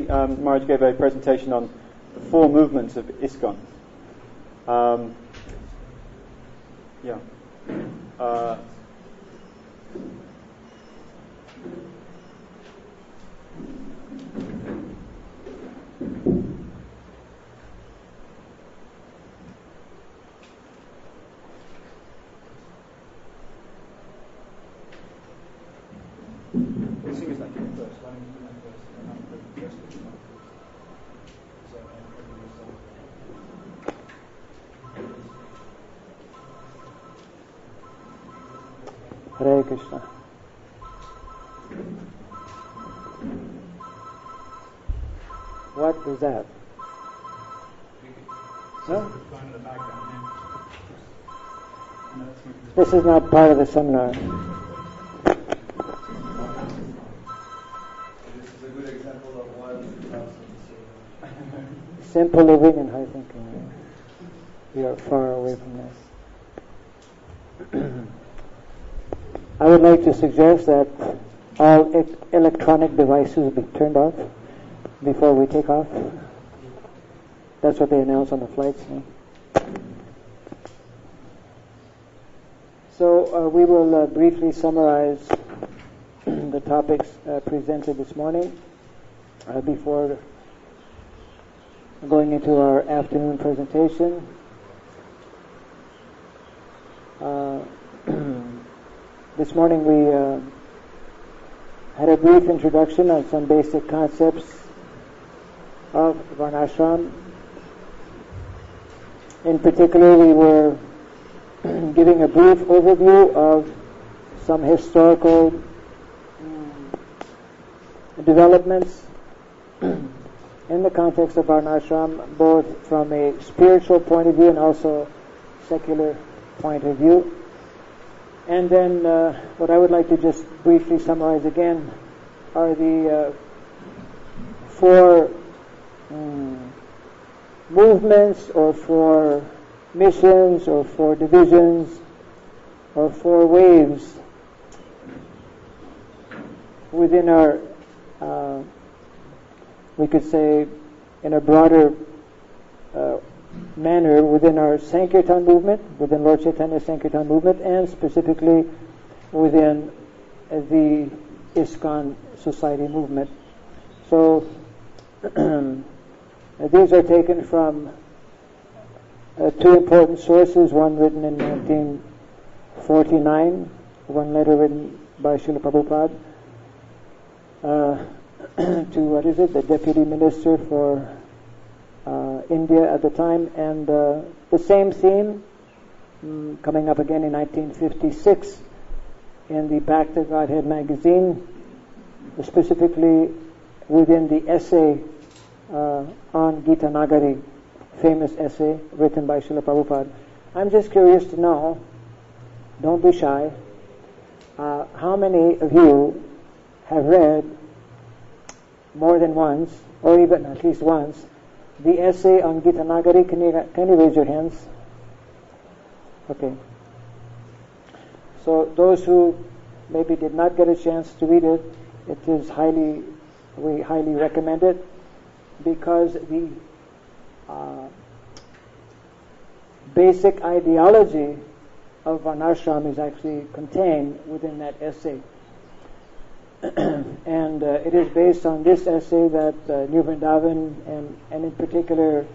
Maharaj gave a presentation on the 4 movements of ISKCON. Hare Krishna. What is that? Huh? This is not part of the seminar. This is a good example of why we should have some. Simple living and high thinking. We are far away from this. I would like to suggest that all electronic devices be turned off before we take off. That's what they announce on the flights. So we will briefly summarize the topics presented this morning before going into our afternoon presentation. This morning we had a brief introduction on some basic concepts of Varnashram. In particular, we were giving a brief overview of some historical developments in the context of Varnashram, both from a spiritual point of view and also secular point of view. And then what I would like to just briefly summarize again are the 4 movements or 4 missions or 4 divisions or 4 waves within our, we could say in a broader manner within our Sankirtan movement, within Lord Chaitanya's Sankirtan movement, and specifically within the ISKCON society movement. So these are taken from 2 important sources, one written in 1949, one letter written by Srila Prabhupada to, the Deputy Minister for India at the time, and the same theme coming up again in 1956 in the Back to Godhead magazine, specifically within the essay on Gita Nagari, famous essay written by Srila Prabhupada. I'm just curious to know, don't be shy, how many of you have read more than once, or even at least once, the essay on Gita Nagari? Can you raise your hands? Okay. So those who maybe did not get a chance to read it, we highly recommend it, because the basic ideology of Varnashram is actually contained within that essay. And it is based on this essay that New Vrindavan and in particular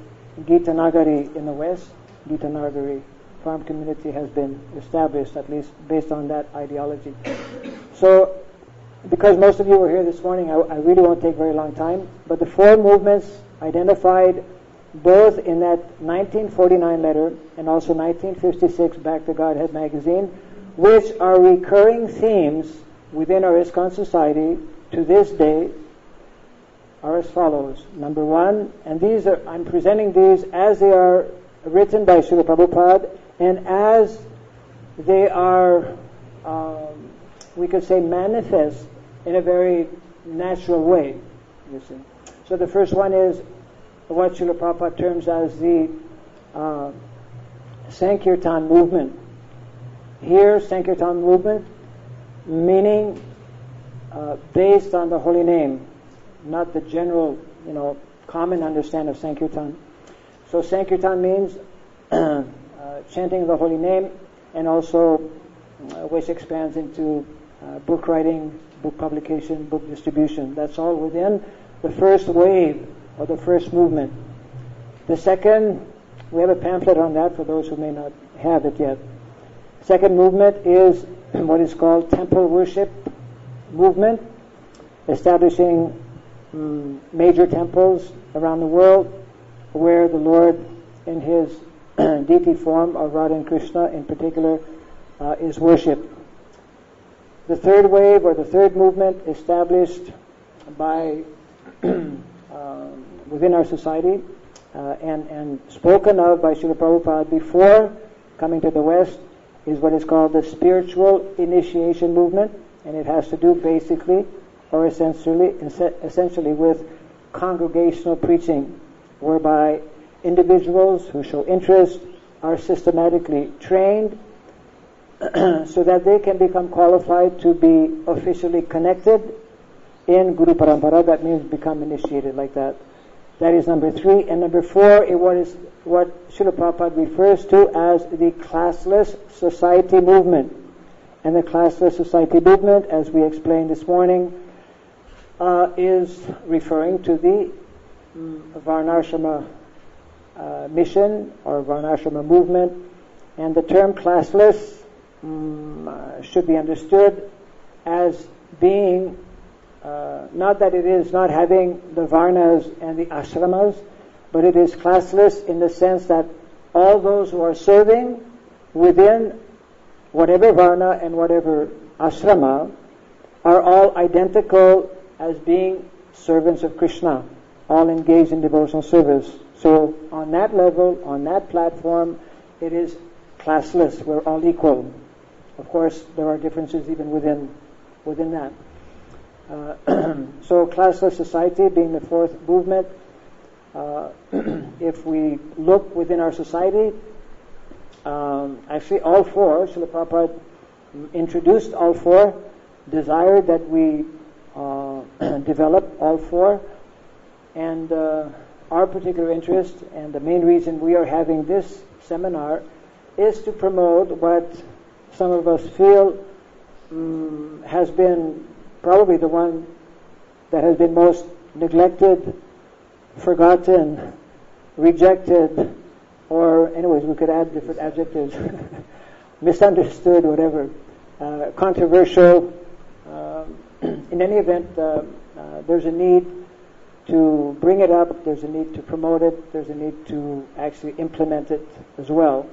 Gita Nagari in the West, Gita Nagari farm community has been established, at least based on that ideology. So, because most of you were here this morning, I really won't take very long time, but the 4 movements identified both in that 1949 letter and also 1956 Back to Godhead magazine, which are recurring themes within our ISKCON society to this day, are as follows. Number 1, and I'm presenting these as they are written by Srila Prabhupada and as they are, we could say, manifest in a very natural way, you see. So the first one is what Srila Prabhupada terms as the Sankirtan movement. Here, Sankirtan movement, meaning based on the holy name, not the general common understand of Sankirtan. So Sankirtan means chanting of the holy name, and also which expands into book writing, book publication, book distribution. That's all within the first wave or the first movement. The second, we have a pamphlet on that for those who may not have it yet. Second movement is what is called temple worship movement, establishing major temples around the world where the Lord in his deity form of Radha and Krishna in particular is worshipped. The third wave or the third movement established by within our society and spoken of by Srila Prabhupada before coming to the West is what is called the spiritual initiation movement, and it has to do basically or essentially with congregational preaching, whereby individuals who show interest are systematically trained so that they can become qualified to be officially connected in Guru Parampara. That means become initiated like that. That is number 3. And number 4 is what Srila Prabhupada refers to as the classless society movement. And the classless society movement, as we explained this morning, is referring to the Varnasrama mission or Varnasrama movement. And the term classless should be understood as being not that it is not having the varnas and the ashramas, but it is classless in the sense that all those who are serving within whatever varna and whatever ashrama are all identical as being servants of Krishna, all engaged in devotional service. So on that level, on that platform, it is classless. We're all equal. Of course, there are differences even within that. So classless society being the fourth movement. If we look within our society, actually all four, Srila Prabhupada introduced all four, desired that we develop all four, and our particular interest and the main reason we are having this seminar is to promote what some of us feel has been probably the one that has been most neglected, forgotten, rejected, or anyways, we could add different adjectives, misunderstood, whatever, controversial. In any event, there's a need to bring it up, there's a need to promote it, there's a need to actually implement it as well.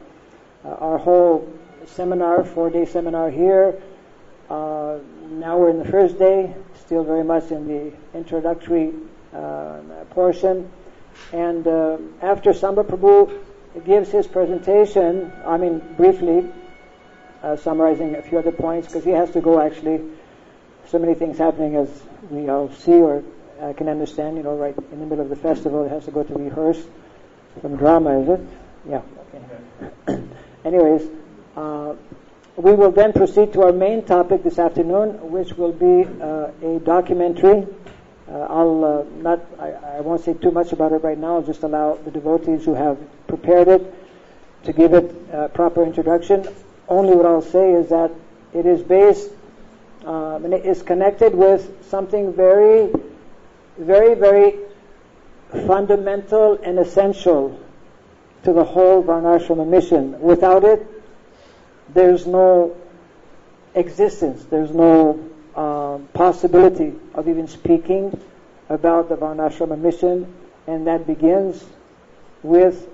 Our whole seminar, 4-day seminar here, now we're in the first day, still very much in the introductory portion, and after Samba Prabhu gives his presentation, briefly summarizing a few other points, because he has to go actually, so many things happening as we all see or can understand, right in the middle of the festival, it has to go to rehearse some drama, is it? Yeah, okay. Anyways, we will then proceed to our main topic this afternoon, which will be a documentary. I won't say too much about it right now. I'll just allow the devotees who have prepared it to give it a proper introduction. Only what I'll say is that it is based and it is connected with something very, very, very fundamental and essential to the whole Varnasrama mission. Without it, there's no existence, there's no possibility of even speaking about the Varnasrama mission, and that begins with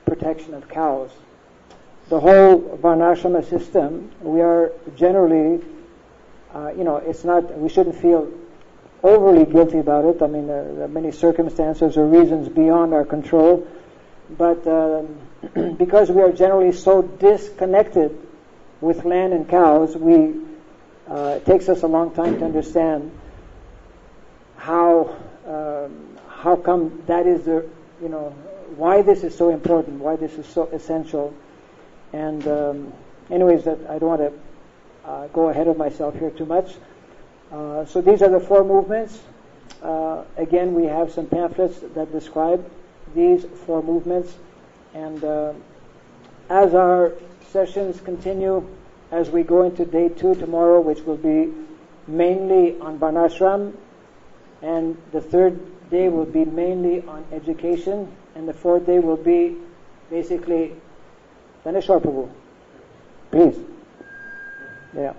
protection of cows. The whole Varnasrama system, we are generally, it's not, we shouldn't feel overly guilty about it. There are many circumstances or reasons beyond our control, but because we are generally so disconnected with land and cows, it takes us a long time to understand how come that is why this is so important, why this is so essential. And anyways, that I don't want to go ahead of myself here too much. So these are the four movements. again, we have some pamphlets that describe these 4 movements. And as our sessions continue, as we go into day 2 tomorrow, which will be mainly on Varnasrama, and the 3rd day will be mainly on education, and the 4th day will be basically Donné Prabhu. Please. Yeah.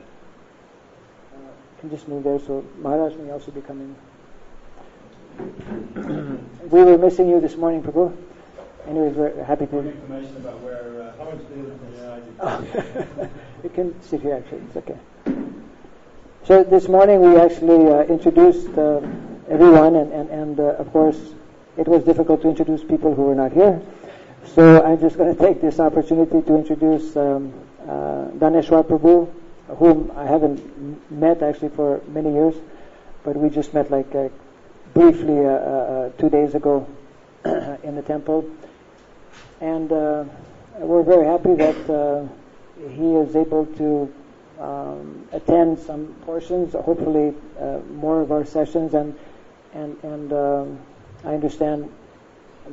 Can just move there so Maharaj may also be coming. We were missing you this morning, Prabhu. Anyways, we're happy to. Information about where how much you can sit here actually, it's okay. So this morning we actually introduced everyone, and of course it was difficult to introduce people who were not here. So I'm just going to take this opportunity to introduce Daneshwar Prabhu, whom I haven't met actually for many years, but we just met like briefly 2 days ago in the temple. And we're very happy that he is able to attend some portions, hopefully more of our sessions, and I understand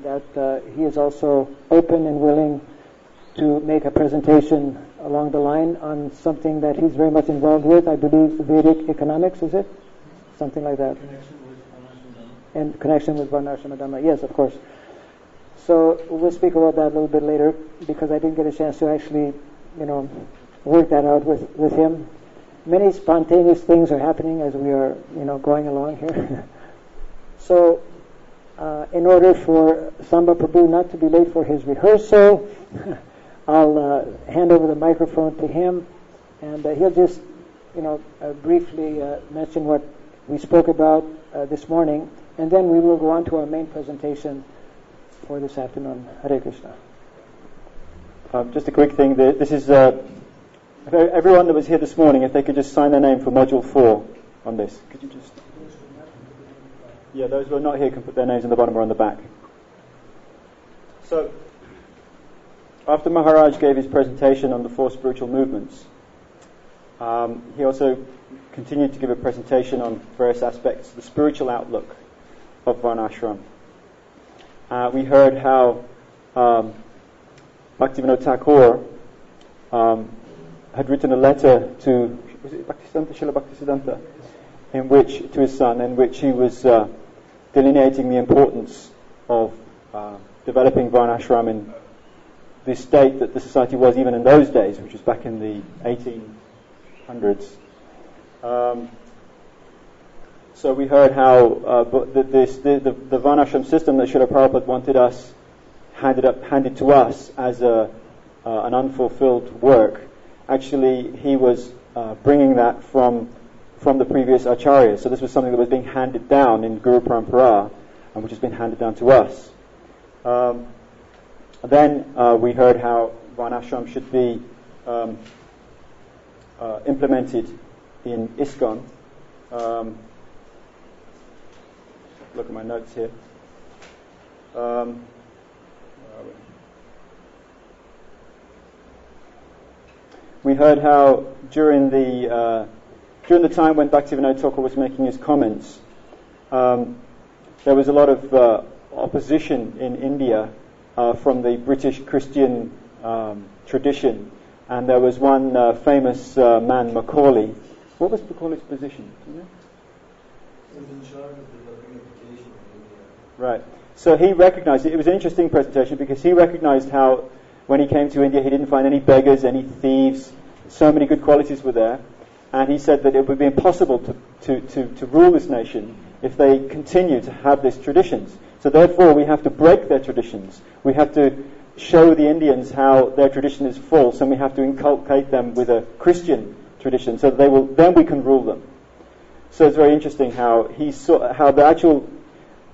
that he is also open and willing to make a presentation along the line on something that he's very much involved with. I believe Vedic economics, is it? Something like that. And connection with Varnasrama Dhamma. Yes, of course. So we'll speak about that a little bit later, because I didn't get a chance to actually, work that out with him. Many spontaneous things are happening as we are, going along here. So, in order for Samba Prabhu not to be late for his rehearsal, I'll hand over the microphone to him, and he'll just, briefly mention what we spoke about this morning, and then we will go on to our main presentation for this afternoon. Hare Krishna. Just a quick thing. This is everyone that was here this morning. If they could just sign their name for Module 4 on this. Could you just? Yeah, those who are not here can put their names on the bottom or on the back. So, after Maharaj gave his presentation on the 4 spiritual movements, he also continued to give a presentation on various aspects of the spiritual outlook of Varnashram. We heard how Bhaktivinoda Thakur had written a letter to, was it Bhaktisiddhanta, Srila Bhaktisiddhanta, to his son, in which he was delineating the importance of developing Varnashram in the state that the society was even in those days, which was back in the 1800s. So we heard how the Varnashram system that Srila Prabhupada wanted us handed to us as an unfulfilled work. Actually, he was bringing that from the previous acharyas. So this was something that was being handed down in Guru Parampara, and which has been handed down to us. Then we heard how Varnashram should be implemented in ISKCON. Look at my notes here. We heard how during the time when Bhaktivinoda Thakur was making his comments, there was a lot of opposition in India from the British Christian tradition, and there was one famous man, Macaulay. What was Macaulay's position? Do you know? He was in charge of developing education in India. Right. So he recognized it. It was an interesting presentation because he recognized how when he came to India he didn't find any beggars, any thieves. So many good qualities were there. And he said that it would be impossible to rule this nation if they continue to have these traditions. So therefore we have to break their traditions. We have to show the Indians how their tradition is false, and we have to inculcate them with a Christian tradition so that then we can rule them. So it's very interesting how he saw how the actual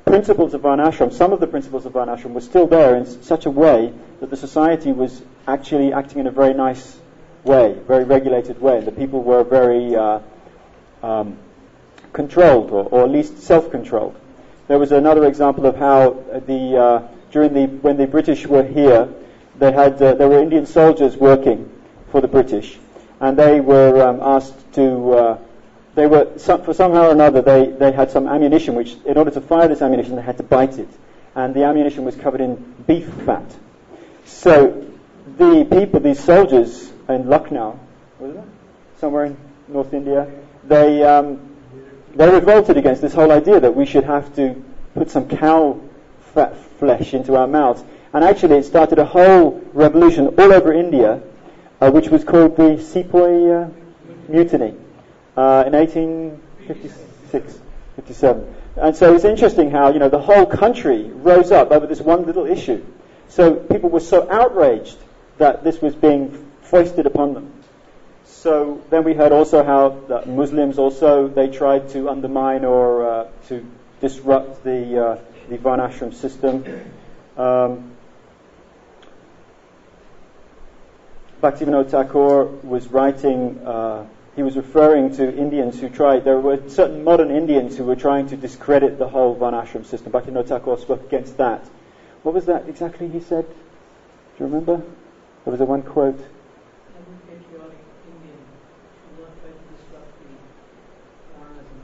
principles of Varnashram, some of the principles of Varnashram were still there in such a way that the society was actually acting in a very nice way, very regulated way. The people were very controlled, or at least self-controlled. There was another example of how when the British were here, there were Indian soldiers working for the British, and they were asked to they were, for somehow or another, they had some ammunition, which, in order to fire this ammunition, they had to bite it. And the ammunition was covered in beef fat. So the people, these soldiers in Lucknow, was it? Somewhere in North India, they revolted against this whole idea that we should have to put some cow fat flesh into our mouths. And actually it started a whole revolution all over India, which was called the Sepoy Mutiny in 1856, 57. And so it's interesting how, the whole country rose up over this one little issue. So people were so outraged that this was being foisted upon them. So then we heard also how the Muslims also, they tried to undermine or to disrupt the Varnashram system. Bhaktivinoda Thakur was writing, he was referring to Indians who tried, there were certain modern Indians who were trying to discredit the whole Varnashram system. Bhaktivinoda Thakur spoke against that. What was that exactly he said? Do you remember? There was a one quote.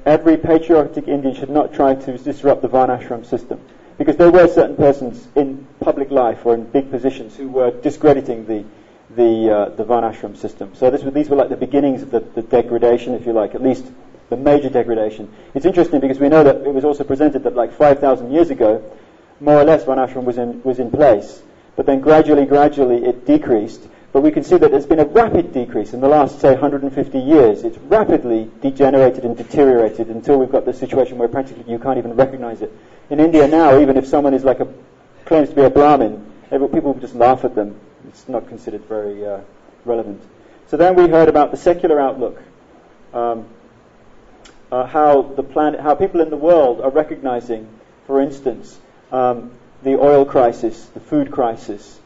Every patriotic Indian should not try to disrupt the Varnashram system. Because there were certain persons in public life or in big positions who were discrediting the Varnashram system. So these were like the beginnings of the degradation, if you like, at least the major degradation. It's interesting because we know that it was also presented that like 5,000 years ago, more or less Varnashram was in place. But then gradually it decreased. But we can see that there's been a rapid decrease in the last, say, 150 years. It's rapidly degenerated and deteriorated until we've got this situation where practically you can't even recognize it. In India now, even if someone is claims to be a Brahmin, people just laugh at them. It's not considered very relevant. So then we heard about the secular outlook, how people in the world are recognizing, for instance, the oil crisis, the food crisis.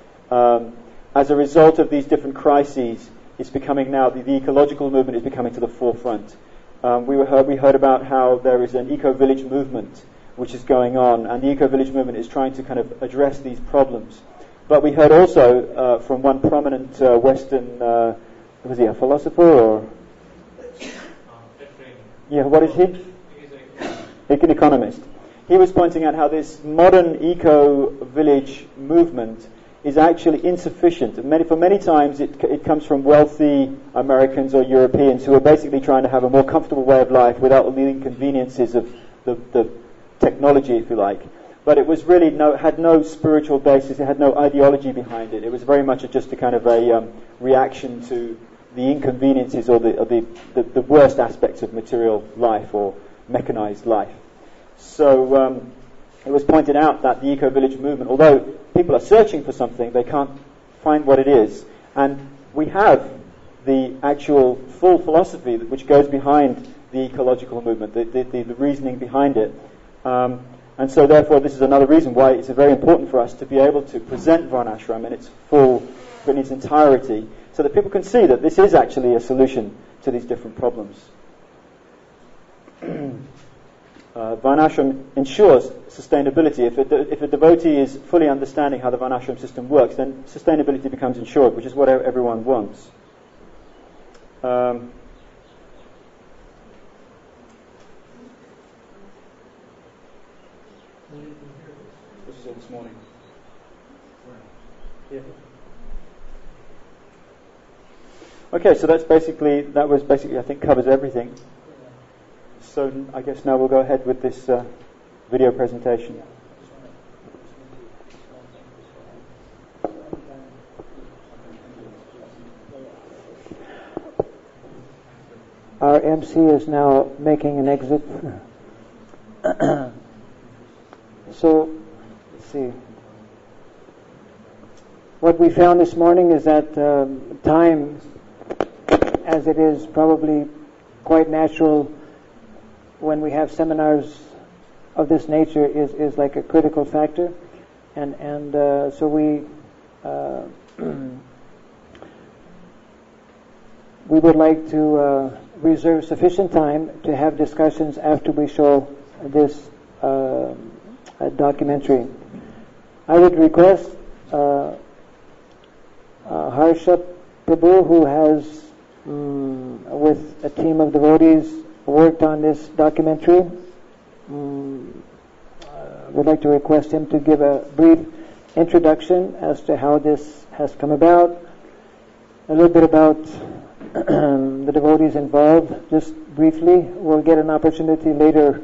As a result of these different crises, it's becoming now, the ecological movement is becoming to the forefront. We heard about how there is an eco-village movement which is going on, and the eco-village movement is trying to kind of address these problems. But we heard also from one prominent Western, was he a philosopher or? Yeah, what is he? An economist. He was pointing out how this modern eco-village movement is actually insufficient. For many times it comes from wealthy Americans or Europeans who are basically trying to have a more comfortable way of life without all the inconveniences of the technology, if you like. But it was really had no spiritual basis, it had no ideology behind it. It was very much just a kind of a reaction to the inconveniences or the worst aspects of material life or mechanized life. So it was pointed out that the eco-village movement, although people are searching for something, they can't find what it is. And we have the actual full philosophy which goes behind the ecological movement, the reasoning behind it. And so therefore this is another reason why it's very important for us to be able to present Varnashram in its entirety, so that people can see that this is actually a solution to these different problems. Varnashram ensures sustainability. If a devotee is fully understanding how the Varnashram system works, then sustainability becomes ensured, which is what everyone wants. This is all this morning. Yeah. Okay, so that was basically I think covers everything. So I guess now we'll go ahead with this video presentation. Our MC is now making an exit. So, let's see. What we found this morning is that time, as it is probably quite natural when we have seminars of this nature, is like a critical factor, and so we would like to reserve sufficient time to have discussions after we show this documentary. I would request Harsha Prabhu, who has with a team of devotees worked on this documentary. We'd like to request him to give a brief introduction as to how this has come about, a little bit about the devotees involved, just briefly. We'll get an opportunity later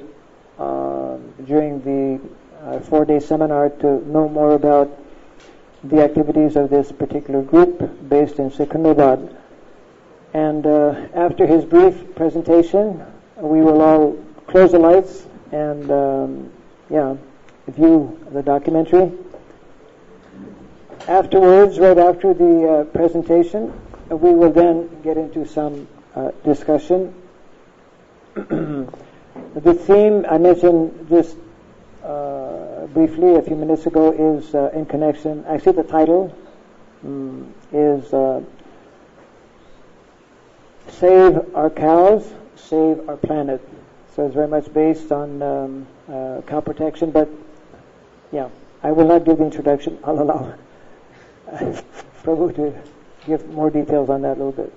during the 4-day seminar to know more about the activities of this particular group based in Secunderabad. And after his brief presentation, we will all close the lights and view the documentary. Afterwards, right after the presentation, we will then get into some discussion. The theme I mentioned just briefly a few minutes ago is in connection, actually the title is Save Our Cows, Save Our Planet. So it's very much based on cow protection, but I will not give the introduction. I'll allow Prabhu to give more details on that a little bit.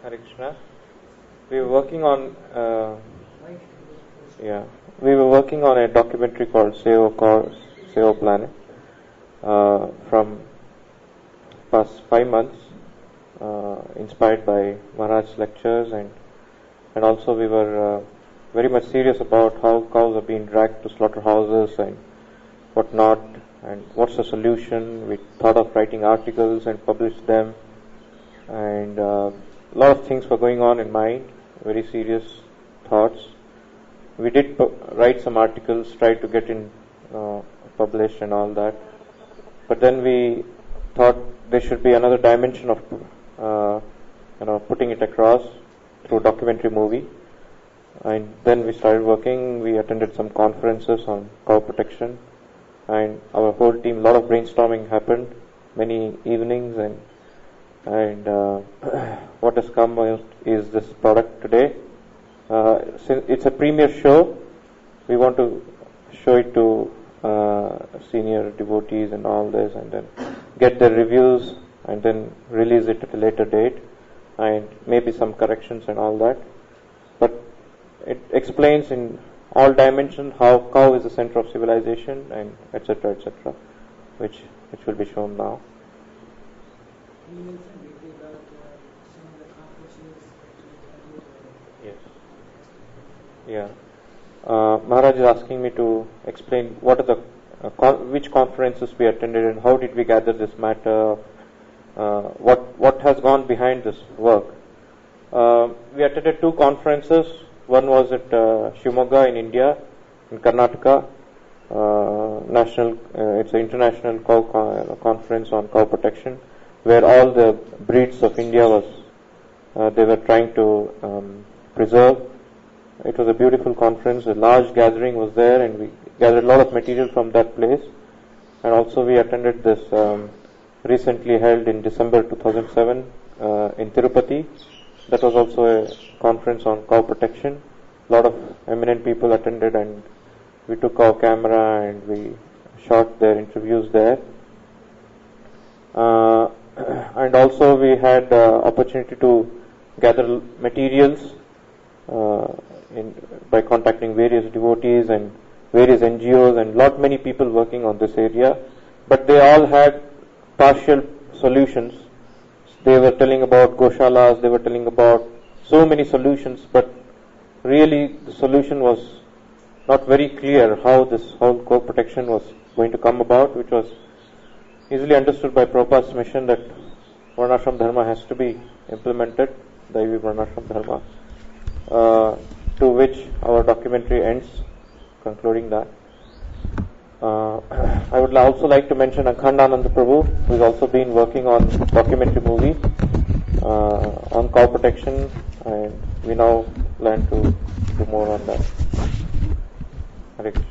Hare Krishna. We were working on a documentary called Save Our Planet from past 5 months, inspired by Maharaj's lectures, and also we were very much serious about how cows are being dragged to slaughterhouses and whatnot, and what's the solution. We thought of writing articles and publish them, and a lot of things were going on in mind, very serious thoughts. We did write some articles, tried to get in published and all that, but then we thought there should be another dimension of putting it across through documentary movie. And then we started working. We attended some conferences on cow protection, and our whole team, a lot of brainstorming happened, many evenings, and what has come is this product today. Since it's a premiere show, we want to show it to senior devotees and all this, and then get their reviews, and then release it at a later date, and maybe some corrections and all that. But it explains in all dimensions how cow is the center of civilization, and etc., which will be shown now. You mentioned briefly about some of the conferences that you attended. Yes. Yeah. Maharaj is asking me to explain what are the which conferences we attended and how did we gather this matter. What has gone behind this work. We attended 2 conferences. One was at Shimoga in India, in Karnataka. It's an international cow conference on cow protection, where all the breeds of India they were trying to preserve. It was a beautiful conference. A large gathering was there, and we gathered a lot of material from that place. And also we attended this recently held in December 2007 in Tirupati. That was also a conference on cow protection. A lot of eminent people attended, and we took our camera and we shot their interviews there. And also we had opportunity to gather materials by contacting various devotees and various NGOs and many people working on this area, but they all had partial solutions. They were telling about goshalas, they were telling about so many solutions, but really the solution was not very clear how this whole cow protection was going to come about, which was easily understood by Prabhupada's mission that Varnasrama Dharma has to be implemented, Daivi Varnasrama Dharma, to which our documentary ends, concluding that. I would also like to mention Akhandananda Prabhu, who has also been working on documentary movie on cow protection, and we now plan to do more on that. Hare Krishna.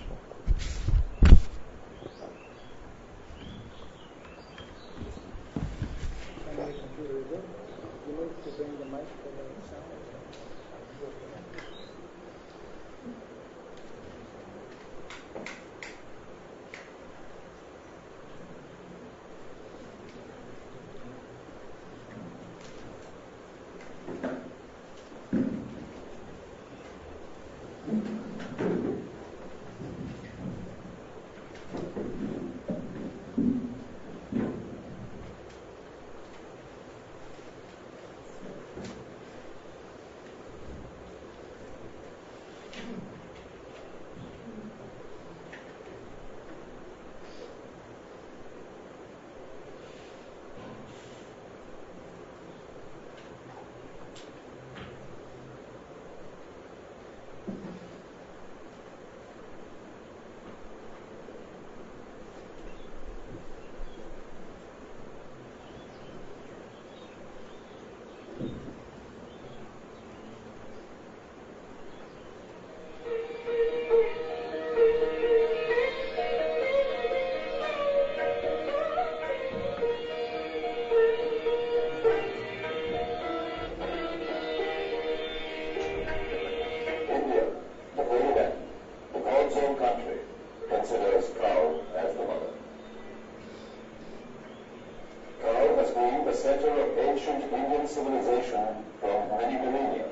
of ancient Indian civilization from many millennia,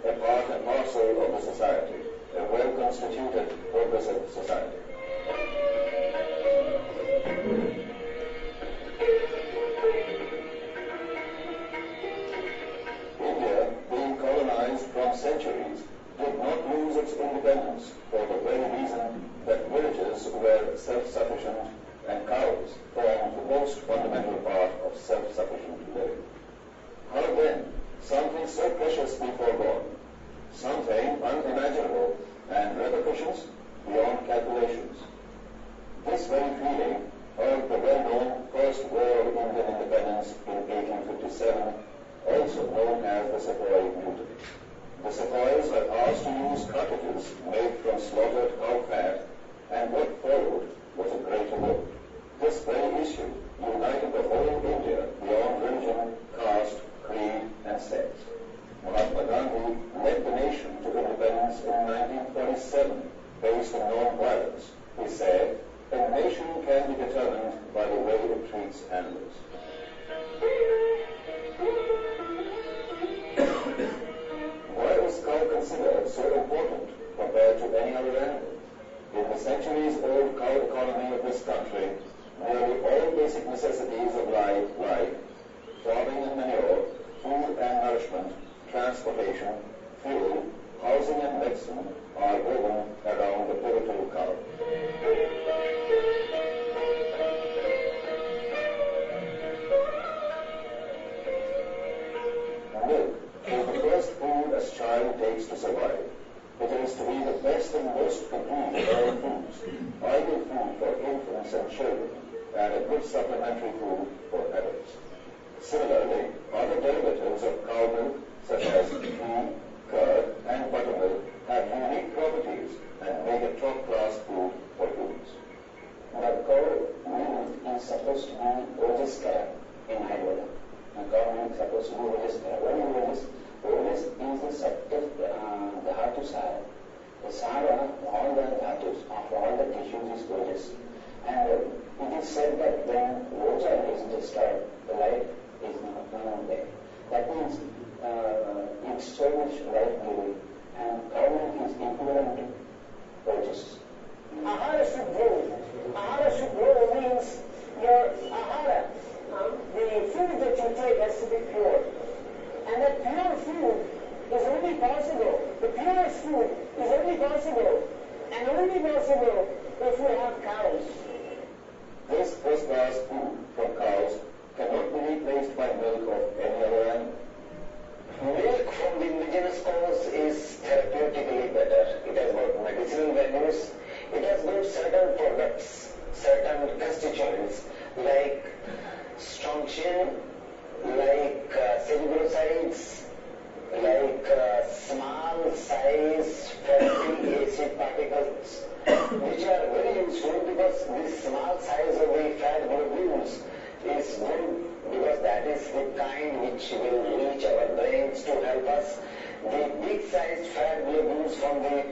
a part and parcel of the society, a well-constituted, progressive society. India, being colonized from centuries, did not lose its independence for the very reason that villages were self-sufficient and cows formed the most fundamental part of self-sufficient living. How then something so precious be forgone, something unimaginable and repercussions beyond calculations? This very feeling of the well-known First War of Indian Independence in 1857, also known as the Sepoy Mutiny. The Sepoys were asked to use cartridges made from slaughtered cow fat, and what followed was a great revolt. This very issue united the whole India beyond religion, caste, creed, and sex. Mahatma Gandhi led the nation to independence in 1947 based on non-violence. He said, "A nation can be determined by the way it treats animals." Why was cow considered so important compared to any other animal? In the centuries-old cow economy of this country, nearly all basic necessities of life like farming and manure, food and nourishment, transportation, fuel, housing and medicine are woven around the pivotal cow. Milk is the first food a child takes to survive. It is to be the best and most complete of all foods, ideal food for infants and children, and a good supplementary food for adults. Similarly, other derivatives of cow milk, such as ghee, curd, and buttermilk, have unique properties and make a top-class food for humans. The cow milk is supposed to be Ojiskara in Ayurveda. The cow milk is supposed to be Ojiskara. What is Ojis? Ojis is the subtle dhatu sara. The sara, all the dhatus of all the tissues is Ojis. And it is said that when Oja is disturbed, the life is not there. That means it's so much life-giving, and cow milk is equivalent to Ojis. Ahara should grow. Ahara should grow means your ahara, the food that you take has to be pure. And that pure food is only possible, the purest food is only possible, and only possible if you have cows. This first-class food from cows cannot be replaced by milk of any other animal. Milk from the indigenous cows is therapeutically better. It has got medicinal values. It has got certain products, certain constituents like strontium, like cerebrosides, like small size fatty acid particles, which are very useful because this small size of the fat globules is good because that is the kind which will reach our brains to help us. The big sized fat globules from the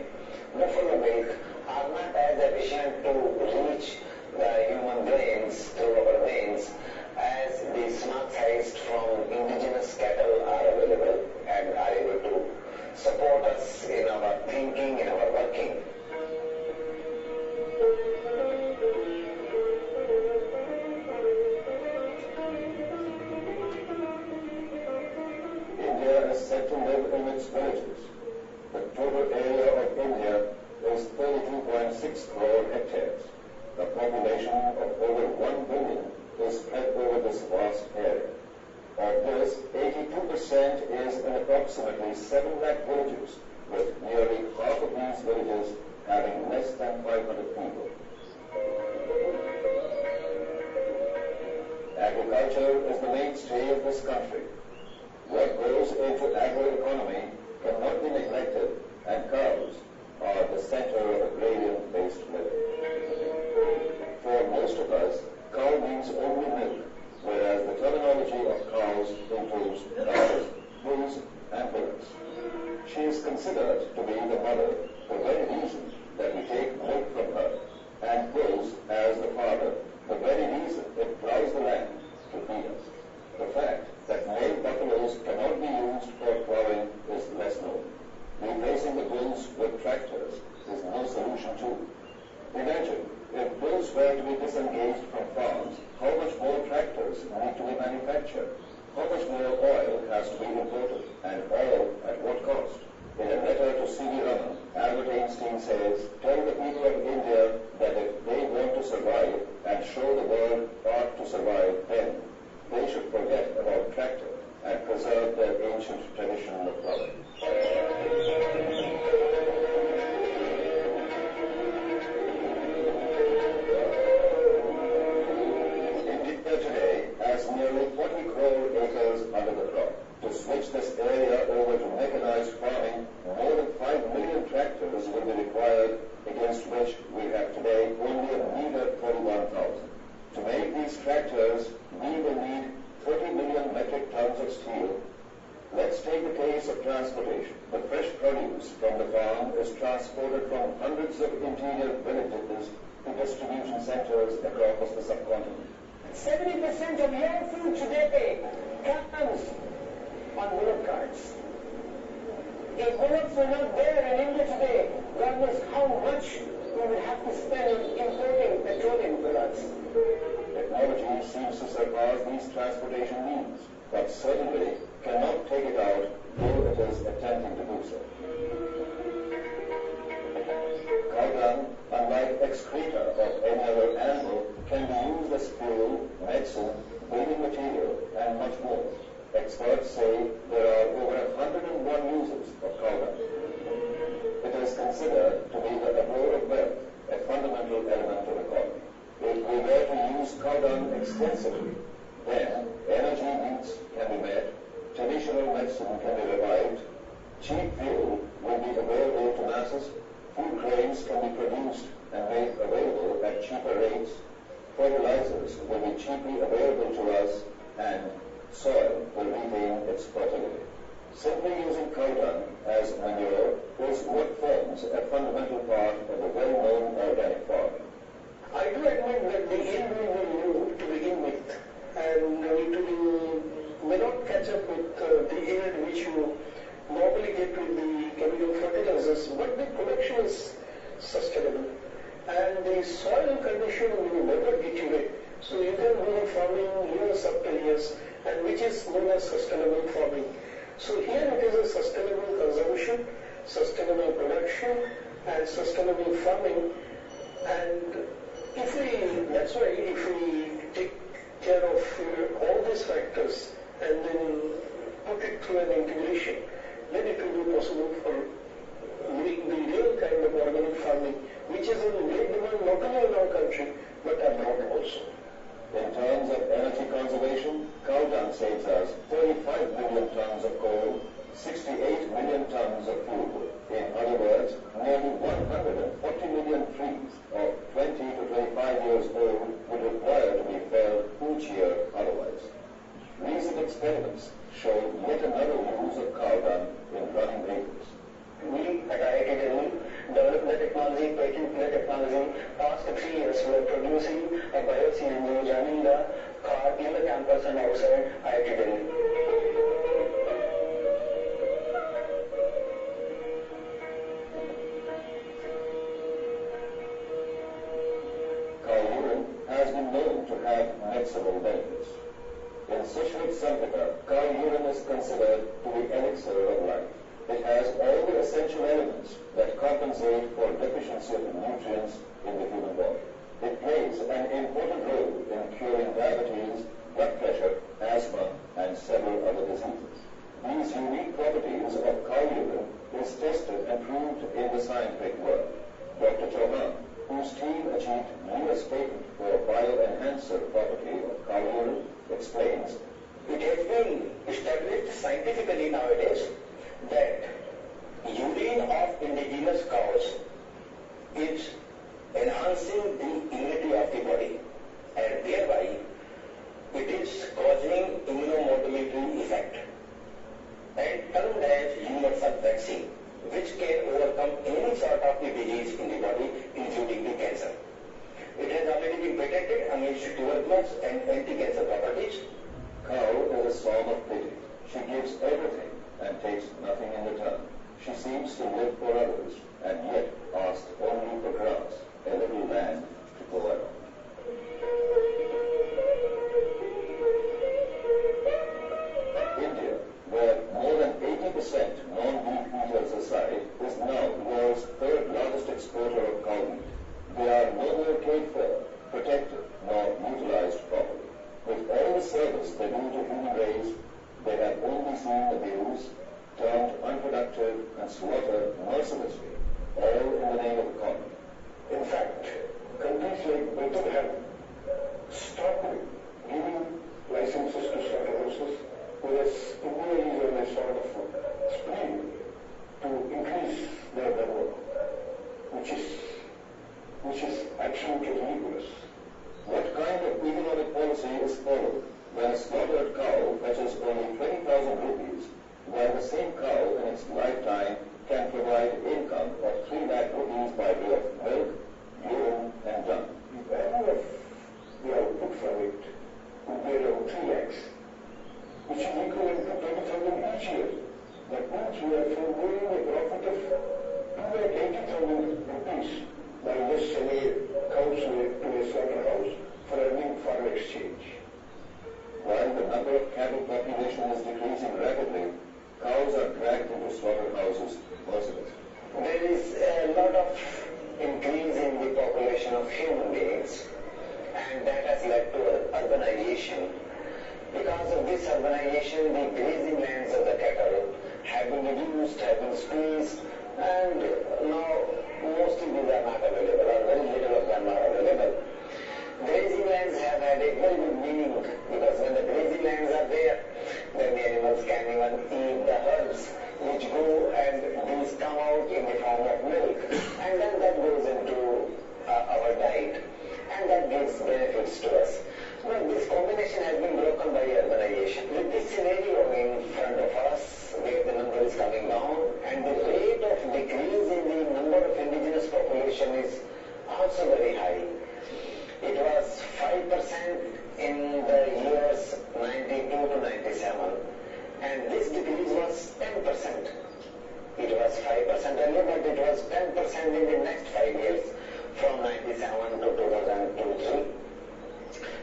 buffalo milk are not as efficient to reach the human brains through our veins as the small sized from indigenous cattle are available and are able to support us in our thinking, in our working. India is said to live in its villages. The total area of India is 32.6 crore hectares. The population of over 1 billion is spread over this vast area. Of this, 82% is in approximately 7 lakh villages, with nearly half of these villages having less than 500 people. Agriculture is the mainstay of this country. What goes into agroeconomy cannot be neglected, and cows are the center of agrarian-based living. For most of us, cow means only milk, whereas the terminology of cows includes cows, bulls, and bullocks. She is considered to be the mother, the very reason that we take milk from her, and bulls as the father, the very reason it plows the land to feed us. The fact that manufacture, how much more oil has to be imported, and all at what cost? In a letter to C.V. Raman, Albert Einstein says, tell the people of India that if they want to survive and show the world art to survive, then they should forget about tractor and preserve their ancient tradition of power. India today has nearly 40 crore acres under the crop. To switch this area over to mechanized farming, more than 5 million tractors will be required, against which we have today only a meager 31,000. To make these tractors, we will need 30 million metric tons of steel. Let's take the case of transportation. The fresh produce from the farm is transported from hundreds of interior villages to distribution centers across the subcontinent. 70% of your food today comes on bullock carts. If bullocks were not there in India today, God knows how much we would have to spend on importing petroleum products. Technology seems to surpass these transportation means, but certainly cannot take it out, though it is attempting to do so. Cow dung, unlike excreta of any other animal, can be used as fuel, medicine, building material, and much more. Experts say there are over 101 uses of cow dung. It is considered to be the abode of wealth, a fundamental element of economy. If we were to use cow dung extensively, then energy needs can be met, traditional medicine can be revived, cheap fuel will be available to masses, food grains can be produced and made available at cheaper rates, fertilizers will be cheaply available to us, and soil will retain its fertility. Simply using cow dung as manure is what forms a fundamental part of the well-known organic farming. I do admit that the yield will be low to begin with, and it may not catch up with the yield which you normally get with the chemical fertilizers, but the production is sustainable, and the soil condition will never deteriorate. So you can do farming years after years, and which is known as sustainable farming. So here it is a sustainable consumption, sustainable production, and sustainable farming. And that's why if we take care of all these factors and then put it through an integration, then it will be possible for doing the real kind of organic farming, which is in great demand not only in our country, but abroad also. In terms of energy conservation, cow dung saves us 35 million tons of coal, 68 million tons of fuel. In other words, nearly 140 million trees of 20 to 25 years old would require to be felled each year otherwise. Recent experiments show yet another use of cow dung in running vehicles. We at IIT Delhi developed the technology, patented the technology. Past 3 years we are producing a bio-CNG running the car in the campus and outside IIT Delhi. Cow urine has been known to have medicinal benefits. In Sushruta Samhita, cow urine is considered to be elixir of life. It has all the essential elements that compensate for deficiency of nutrients in the human body. It plays an important role in curing diabetes, blood pressure, asthma, and several other diseases. These unique properties of cow urine is tested and proved in the scientific world. Dr. Chauhan, whose team achieved U.S. patent for bioenhancer property of cow urine, explains, it has been established scientifically nowadays that urine of indigenous cows is enhancing the immunity of the body, and thereby it is causing immunomodulatory effect and termed as universal vaccine, which can overcome any sort of the disease in the body, including the cancer. It has already been patented against tuberculosis and anti-cancer properties. Cow is a psalm of pity. She gives everything and takes nothing in return. She seems to live for others, and yet asks only for grass, a little land to go around. unseen abuse, turned unproductive and slaughtered mercilessly, all in the name of economy. In fact, countries like Britain have stopped giving licenses to slaughterhouses, whereas India is on a sort of spree to increase their number, which is absolutely ridiculous. What kind of economic policy is followed when a slaughtered cow fetches only 20,000 rupees, while the same cow in its lifetime can provide income of 3 lakh rupees by way of milk, urine, and dung? The value of the output from it would be around 3 lakhs, which is equivalent to 20,000 each year. That means we are foregoing a profit of 280,000 rupees by just sending cows to a slaughterhouse for earning foreign exchange. While the number of cattle population is decreasing rapidly, cows are dragged into slaughterhouses mercilessly. There is a lot of increase in the population of human beings, and that has led to urbanization. Because of this urbanization, the grazing lands of the cattle have been reduced, have been squeezed, and now mostly these are not available, or very little of them are available. Grazing lands have had a very good meaning, because when the grazing lands are there, then the animals can even eat the herbs which go, and these come out in the form of milk, and then that goes into our diet, and that gives benefits to us. But this combination has been broken by urbanization. With this scenario in front of us, where the number is coming down, and the rate of decrease in the number of indigenous population is also very high. It was 5% in the years 92 to 97, and this decrease was 10%. It was 5% earlier, but it was 10% in the next 5 years, from 97 to 2002-3.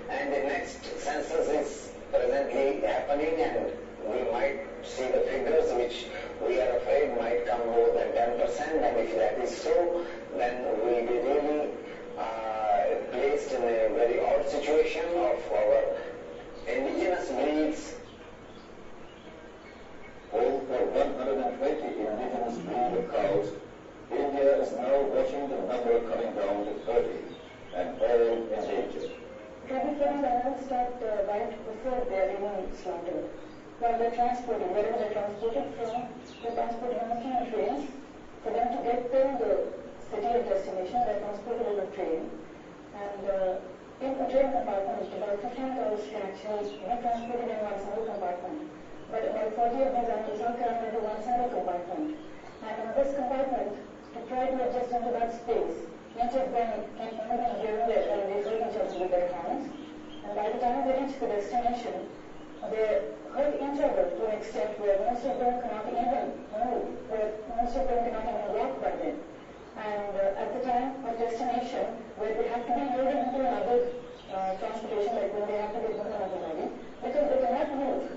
And the next census is presently happening, and we might see the figures which we are afraid might come more than 10%, and if that is so, then we'll be really placed in a very odd situation of our indigenous breeds. Home for 120 indigenous breed of cows, India is now watching the number coming down to 30, and all endangered. Tributaries animals that died before they are even slaughtered. While they're transported, wherever they're transported from, they're transported mostly on trains. For them to get to the city of destination, they're transported in a train. And in a train compartment, about 15 cows can actually be transported in one single compartment. But about 40 of these animals are crammed into one single compartment. And in this compartment, to try to adjust into that space, each of them can only be given their and they hurt each other with their hands. And by the time they reach the destination, they hurt each other to an extent where most of them cannot even move, where most of them cannot even walk by then. And at the time of destination, where they have to be loaded into another transportation, like when they have to get into another body, because they cannot move,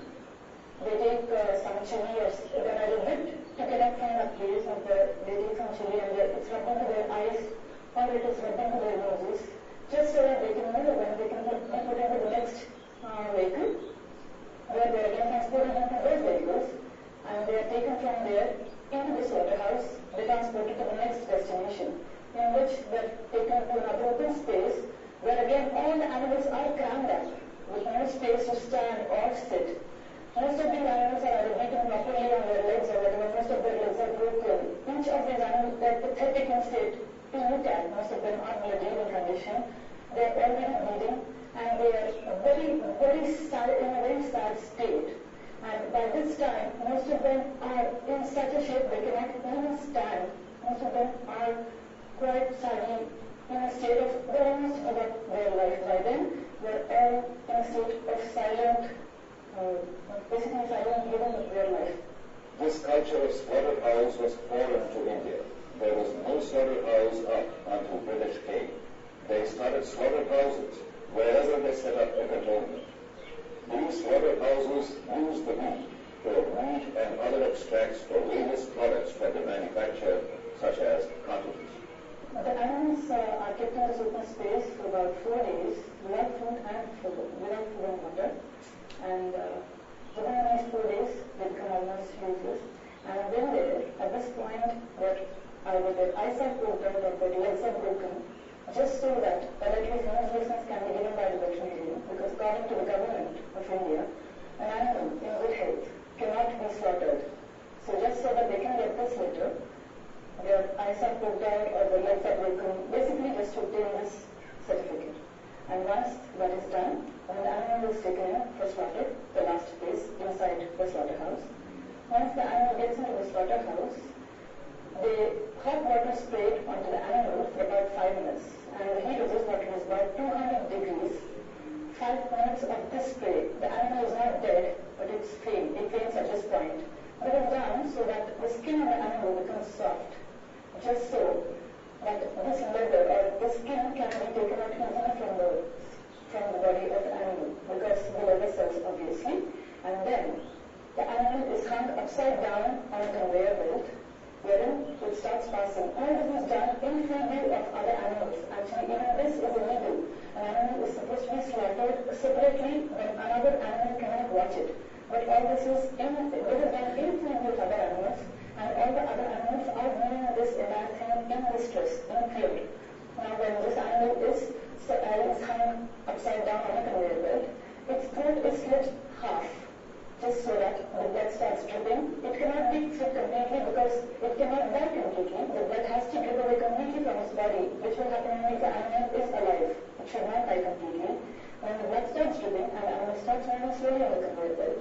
they take some chili or they're either whipped to get up from that place, or they take some chili and it's rubbed into their eyes, or it is rubbed into their noses, just so that they can move and they can be put into the next vehicle, where they are again transported into those vehicles, and they are taken from there into the slaughterhouse. They are transported to the next destination, in which they are taken to another open space, where again all the animals are crammed up, with no space to stand or sit. Most of these animals are either beaten properly on their legs, or whatever, most of their legs are broken. Each of these animals, they are pathetic in state to look at. Most of them are in a bleeding condition. They are already bleeding, and they are very sad, in a very sad state. And by this time, most of them are in such a shape they cannot even stand. Most of them are quite sadly in a state of, they almost give up their life by then. They're all in a state of silent, basically silent giving of their life. This culture of slaughterhouse was foreign to India. There was no slaughterhouse up until British came. They started slaughterhouses wherever they set up a cantonment. These slaughterhouses used the meat for meat and other extracts for various products that they manufactured, such as cartridges. The animals are kept in this open space for about 4 days without food and water. And within these 4 days, they become almost useless. And when they're at this point, they're either their eyes are poked out or their legs are broken, just so that at least uselessness can be given by the veterinarian, because according to the government of India, an animal in good health cannot be slaughtered. So just so that they can get this litter, their eyes are poked out or their legs are broken, basically just to obtain this certificate. And once that is done, when the animal is taken in for slaughter, the last place inside the slaughterhouse, once the animal gets into the slaughterhouse, the hot water sprayed onto the animal for about 5 minutes. And the heat of this water is about 200 degrees. 5 minutes of this spray, the animal is not dead, but it's faint. It faints at this point. It is done so that the skin of the animal becomes soft, just so that this leather or the skin can be taken out easily from the body of the animal, because the leather cells obviously. And then the animal is hung upside down on a conveyor belt, wherein it starts passing. All this is done in full view of other animals. Actually, even this is illegal. An animal is supposed to be slaughtered separately when another animal cannot watch it. But all this is done in full view of other animals, and all the other animals are viewing this entire thing in distress, in fear. Now, when this animal is hung upside down on a conveyor belt, its throat is slit half, just so that the blood starts dripping. It cannot be slit completely because it cannot die completely. The blood has to drip away completely from its body, which will happen only if the animal is alive. It should not die completely. When the blood starts dripping and the animal starts moving slowly on the conveyor belt,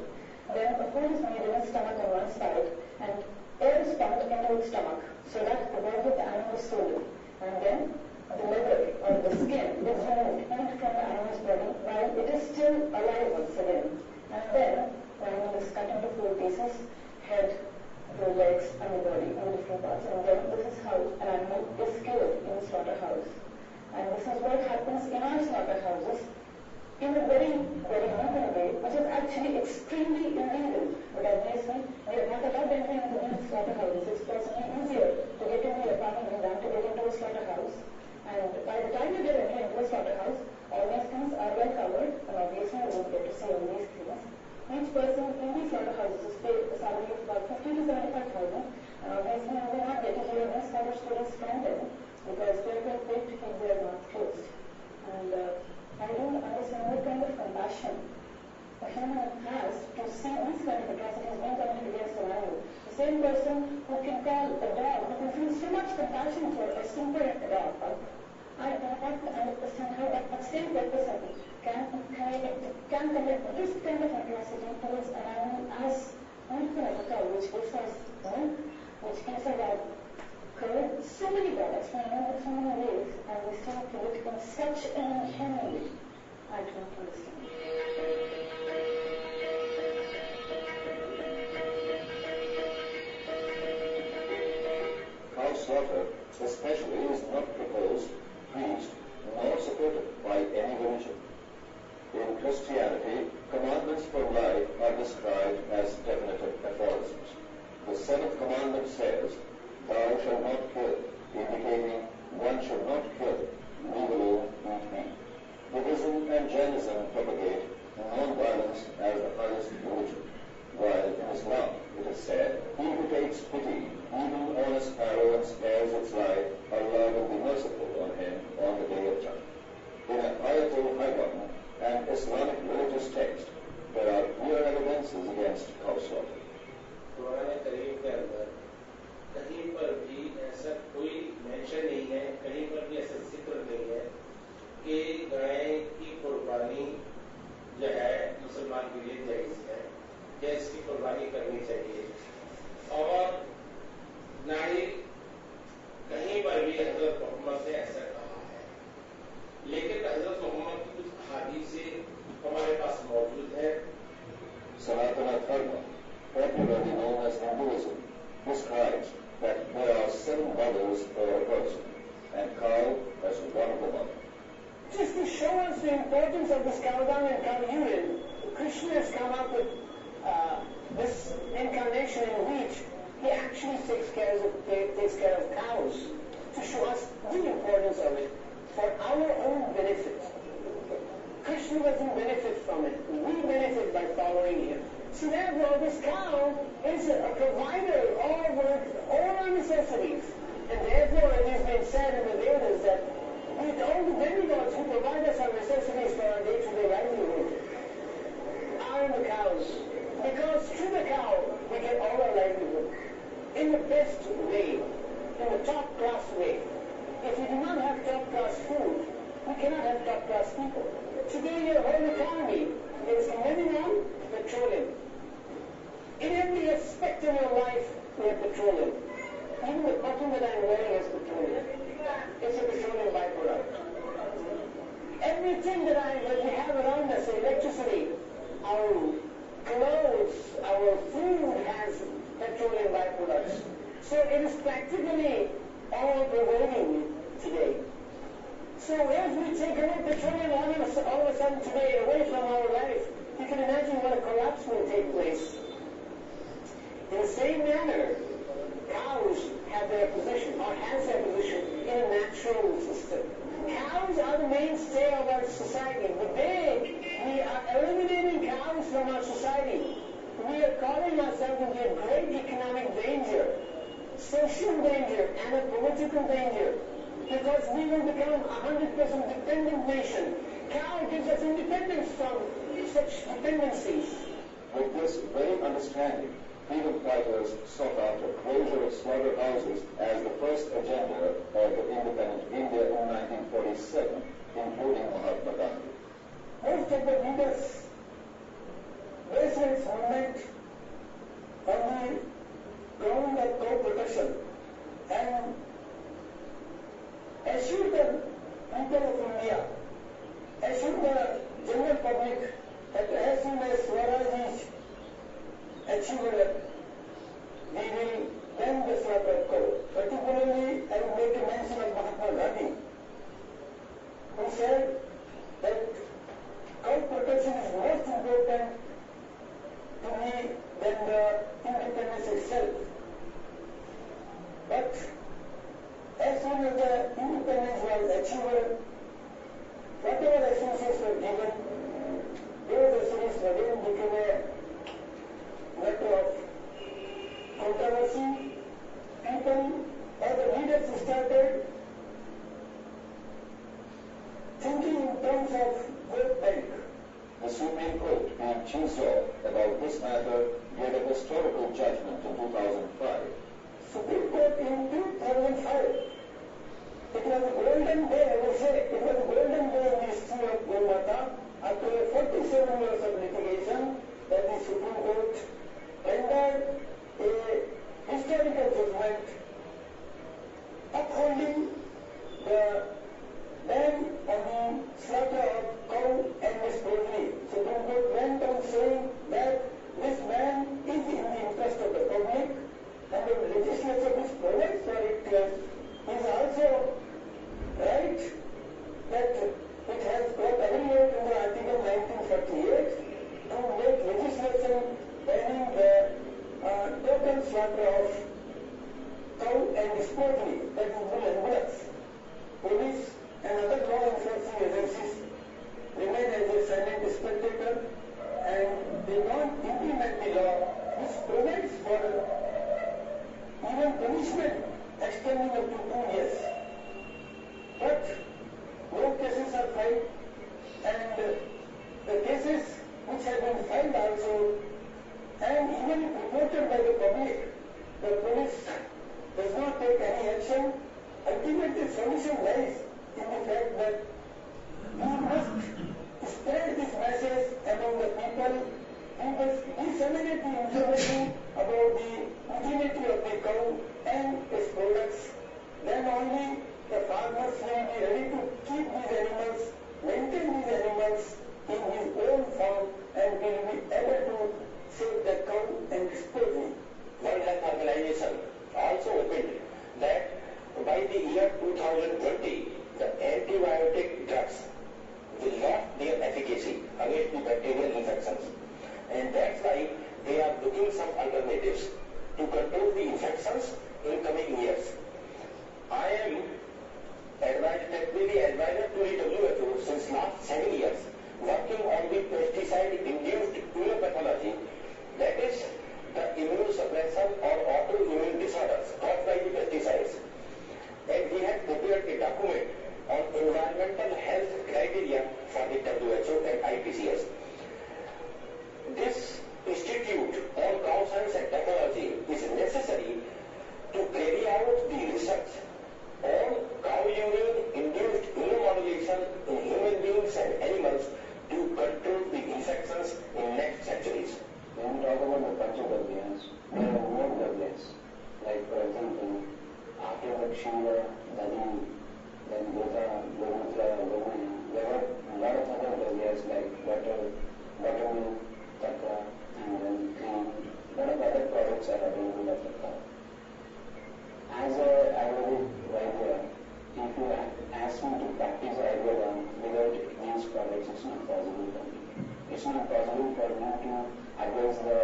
then a hole is made in its stomach on one side and air is pumped into its stomach so that the body of the animal is swollen. And then the leather or the skin is removed from the animal's body while it is still alive once again. And then the animal is cut into 4 pieces, head, the legs, and the body in different parts. And then this is how an animal is killed in a slaughterhouse. And this is what happens in our slaughterhouses in a very, very human way, which is actually extremely illegal. But obviously, we are not allowed entry into these slaughterhouses. It's possibly easier to get into a apartment than to get into a slaughterhouse. And by the time you get entry into a slaughterhouse, all these things are well covered, and obviously you won't get to see all these things. Each person in these slaughterhouses is paid a salary of about 50 to 75,000, and obviously you will not get to hear these kind of stories from them, because they are being paid to keep their mouth closed. And I don't understand what kind of compassion a human has to see these kind of atrocities being committed against an animal. The same person who can call a dog, who can feel so much compassion for a simple dog, I do not understand how that same person can commit this kind of atrocity towards an animal as anything like a cow, which gives us milk, which gives us our curd, so many products from so many ways, and we still do it in such an inhuman way. I do not understand. Cow slaughter, especially, is not proposed, preached, nor supported by any religion. In Christianity, commandments for life are described as definitive aphorisms. The 7th commandment says, "Thou shalt not kill," indicating one should not kill, leave alone eat meat. Buddhism and Jainism propagate non-violence as the highest religion, while in Islam it is said, "He who takes pity, even on a sparrow and spares its life, Allah will be merciful on him on the day of judgment." In an Ayatul Haywan, an Islamic religious text, there are clear evidences against cow slaughter. पुराने करीब के अंदर कहीं पर भी ऐसा कोई mention नहीं है, कहीं पर भी ऐसा जिक्र नहीं है कि गाय की कुर्बानी जो है मुसलमान के लिए जायज है या इसकी कुर्बानी करनी चाहिए। और ना ही कहीं पर भी हजरत मोहम्मद ने ऐसा कहा है, लेकिन हजरत मोहम्मद की कुछ हदीसें हमारे पास मौजूद है। Sanatana Dharma, popularly known as Hinduism, describes that there are 7 mothers for a person, and cow as one of the mothers. Just to show us the importance of this Kavadan and Kava-Urine, Krishna has come up with this incarnation in which he actually takes care of cows to show us the importance of it for our own benefit. Krishna doesn't benefit from it. We benefit by following him. So therefore, this cow is a provider of all our necessities. And therefore, it has been said in the Vedas that with all the demigods who provide us our necessities for our day-to-day livelihood are the cows. Because through the cow, we get all our livelihood in the best way, in the top-class way. If we do not have top-class food, we cannot have top-class people. Today, your whole economy is depending on petroleum. In every aspect of your life, we have petroleum. Even the button that I'm wearing has petroleum. It's a petroleum byproduct. Everything that we have around us, electricity, our clothes, our food has petroleum byproducts. So it is practically all pervading today. So if we take away petroleum all of a sudden today away from our life, you can imagine what a collapse will take place. In the same manner, cows have their position, or has their position, in a natural system. Cows are the mainstay of our society. The day we are eliminating cows from our society, we are calling ourselves into a great economic danger, social danger, and a political danger, because we will become a 100% dependent nation. Cow gives us independence from such dependencies. With this very understanding, freedom fighters sought after closure of slaughterhouses as the first agenda of the independent India in 1947, including Mahatma Gandhi. Most of the leaders based its movement on the ground of cow protection and assured the people of India, assured the general public that as soon as Swaraj is achieved, we will end the slaughter of cow. Particularly, I will make a mention of Mahatma Gandhi, who said that cow protection is most important to me than the independence itself. But as soon as the independence was achieved, whatever assurances were given, those assurances again became a matter of controversy. People or the leaders started thinking in terms of vote bank. The Supreme Court, being chief about this matter, gave a historical judgment in 2005. Supreme Court in 2005. It was a golden day, I would say. It was a golden day in the history of Golmata. After 47 years of litigation, that the Supreme Court rendered a historical judgment upholding the ban on the slaughter of cow and its poultry. Supreme Court went on saying that this ban is in the interest of the public, and the legislature which provides for it is also right that it has got agreement in the Article 1948 to make legislation banning the total slaughter of cow and its poultry, that is bull and bullocks. Police and other law enforcing agencies remain as a silent spectator, and they don't implement the law which provides for even punishment extending up to 2 years. But no cases are filed, and the cases which have been filed also, and even reported by the public, the police does not take any action. Ultimately, the solution lies in the fact that we must spread this message among the people. We must disseminate the information about the utility of the cow and its products. Then only the farmers will be ready to keep these animals, maintain these animals in his own farm, and will be able to save the cow and its poultry. World Health Organization also opened that by the year 2020, the antibiotic drugs will lose their efficacy against the bacterial infections. And that's why they are looking some alternatives to control the infections in coming years. I am technically advisor to the WHO since last 7 years, working on the pesticide-induced immunopathology That is the immunosuppression or autoimmune disorders caused by the pesticides. And he had prepared a document on environmental health criteria for the WHO and IPCS. This institute on cow science and technology is necessary to carry out the research on cow urine-induced immunomodulation in human beings and animals to control the infections in next centuries. When we talk about the Panchagarbhyas, there are more garbhyas. Like, for example, after the Shiva, Nadi, then Gota, Gomutra, Gomuni, there were a lot of other garbhyas like buttermilk, takka, and then cream. A lot of other products are available at the cow. As a Ayurvedic Vaidya, if you ask me to practice Ayurveda without these products, it's not possible for me. It's not possible for me to advise the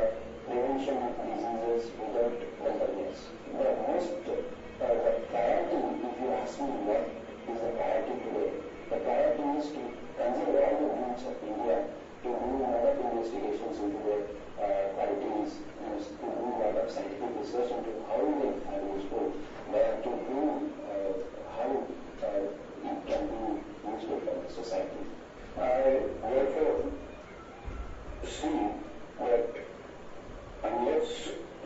prevention of diseases without the garbhyas. The priority, if you ask me what is the priority today, the priority is to consider all the needs of India, to do a lot of investigations into the qualities, and to do a lot of scientific research into how the animal is grown, to do how it can be useful for the society. I therefore see that unless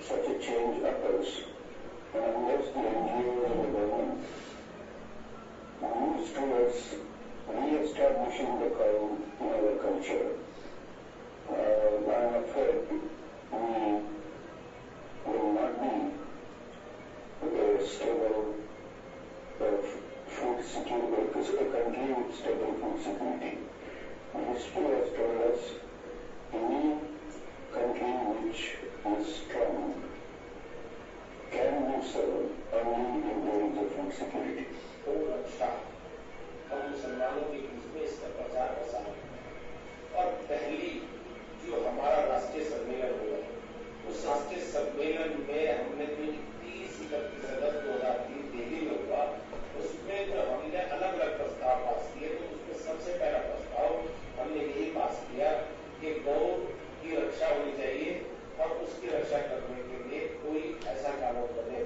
such a change occurs, and unless the NGOs and the government moves towards re-establishing the cow in our culture, I'm afraid we will not be a stable food security, because a country with stable food security. History has told us any country which is strong can be served only if there is a food security. हम मुसलमानों के बीच में इसका प्रचार प्रसार और पहली जो हमारा राष्ट्रीय सम्मेलन हुआ, उस राष्ट्रीय सम्मेलन में हमने जो 30-31 अगस्त 2003 दिल्ली में हुआ, उसमें तो हमने अलग अलग प्रस्ताव पास किए। तो उसमें सबसे पहला प्रस्ताव हमने यही पास किया कि गौ की रक्षा होनी चाहिए और उसकी रक्षा करने के लिए कोई ऐसा कानून बने।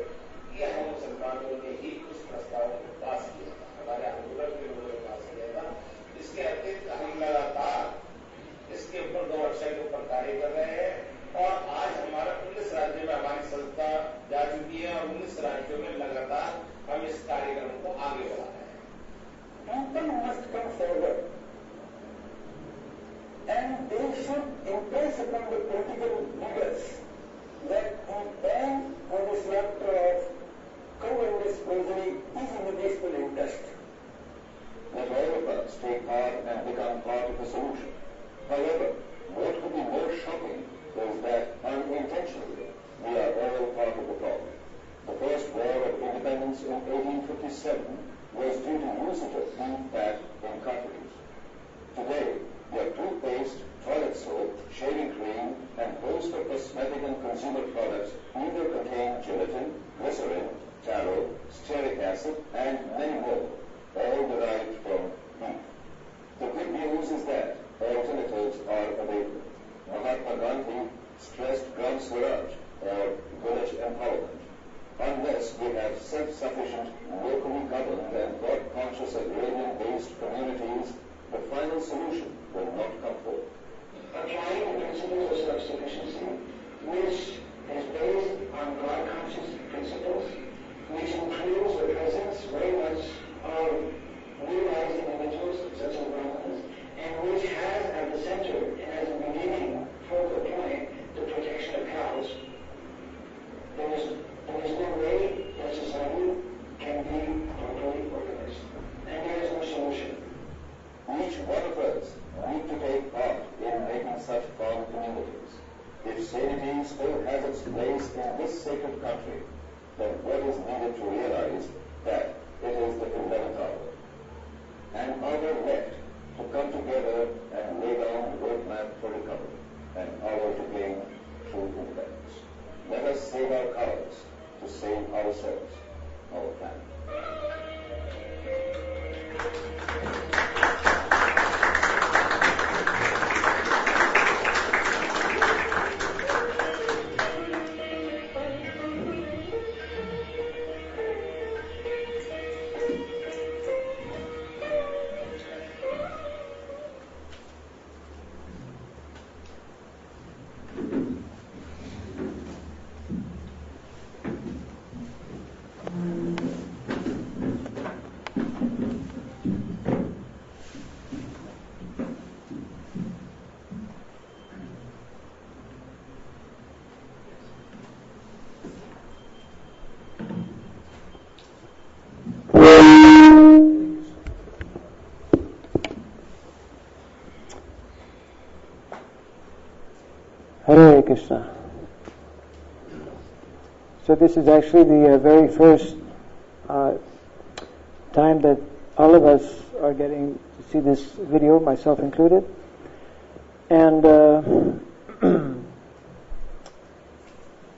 यह हम मुसलमानों ने ही उस प्रस्ताव को पास किया था, हमारे आंदोलन के लोगों ने पास किया था। इसके अतिरिक्त हम लगातार इसके ऊपर गौ रक्षा के ऊपर कार्य कर रहे हैं और आज हमारा 19 राज्यों में हमारी संस्था जा चुकी है और 19 राज्यों में लगातार हम इस कार्यक्रम को आगे बढ़ा रहे हैं। People must come forward and they should impress upon the political leaders that the ban on the slaughter of cow-endless progeny is in the national interest. Let all of us take part and become part of the solution. However, what could be more shocking is that unintentionally we are all part of the problem. The first war of independence in 1857 was due to usage of beef fat in cartridges. Today, your toothpaste, toilet soap, shaving cream, and host of cosmetic and consumer products either contain gelatin, glycerin, tallow, stearic acid, and many more, all derived from beef. The good news is that alternatives are available. Mahatma Gandhi stressed Gram Swaraj, or village empowerment. Unless we have self-sufficient, locally governed and God-conscious agrarian-based communities, the final solution will not come forth. Applying the principles of self-sufficiency, which is based on God-conscious principles, which includes the presence very much of realized individuals such as Brahmanas, and which has at the center and as a beginning focal point the protection of cows. There is no way that society can be properly organized, and there is no solution. Each one of us need to take part in making such farm communities. If sanity still has its place in this sacred country, then what is needed to realize that it is the 11th hour, an hour left to come together and lay down the roadmap for recovery, an hour to gain true independence. Let us save our cows to save ourselves, our planet. Krishna. So this is actually the very first time that all of us are getting to see this video, myself included. And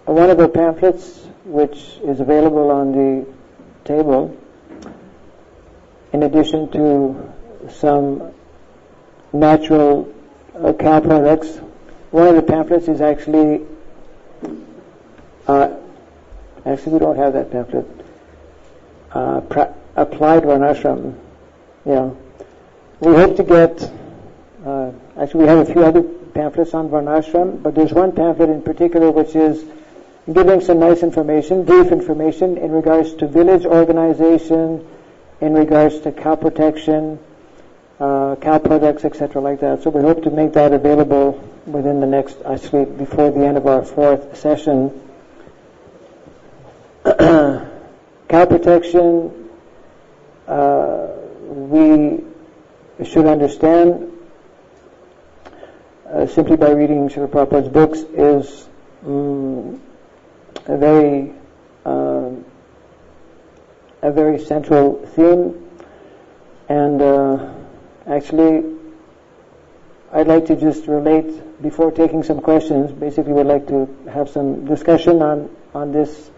one of the pamphlets, which is available on the table, in addition to some natural cow products, one of the pamphlets is actually we don't have that pamphlet. Applied Varnasrama. Yeah. We hope to get, we have a few other pamphlets on Varnasrama, but there's one pamphlet in particular which is giving some nice information, brief information in regards to village organization, in regards to cow protection, cow products, etc. like that. So we hope to make that available within the next, before the end of our fourth session. Cow protection, we should understand simply by reading Srila Prabhupada's books is a very central theme, and I'd like to just relate before taking some questions. Basically, we'd like to have some discussion on this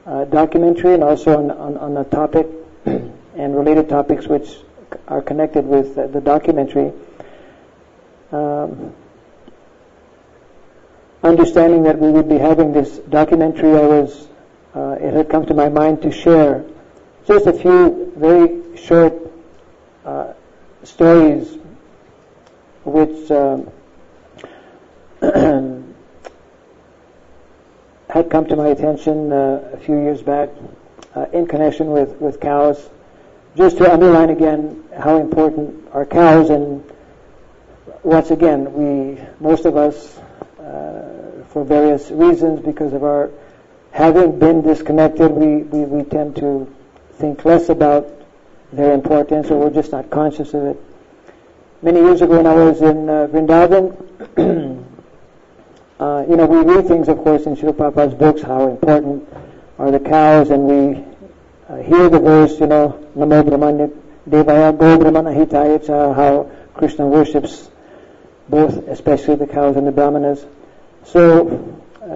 documentary and also on the topic and related topics which are connected with the documentary. Understanding that we would be having this documentary, it had come to my mind to share just a few very short stories which had come to my attention a few years back in connection with cows, just to underline again how important are cows. And once again, most of us, for various reasons, because of our having been disconnected, we tend to think less about their importance, or we're just not conscious of it. Many years ago when I was in Vrindavan, we read things, of course, in Srila Prabhupada's books, how important are the cows, and we hear the verse, Namo Brahmanya Devaya Go Brahmana Hitaya Cha, how Krishna worships both, especially the cows and the brahmanas. So,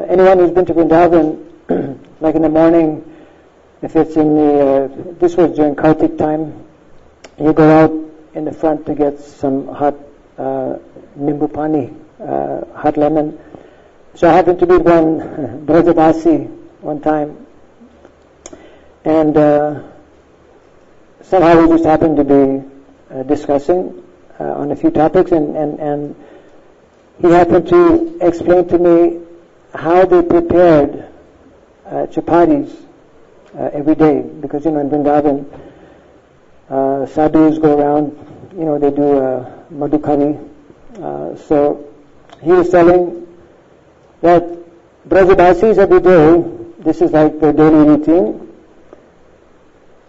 anyone who's been to Vrindavan, like in the morning, if it's this was during Kartik time, you go out in the front to get some hot nimbu pani, hot lemon. So I happened to meet one Brajabasi one time, and somehow we just happened to be discussing on a few topics, and he happened to explain to me how they prepared chapatis every day, because in Vrindavan sadhus go around, they do madhukari. So he was telling that Brajabasis every day, this is like their daily routine.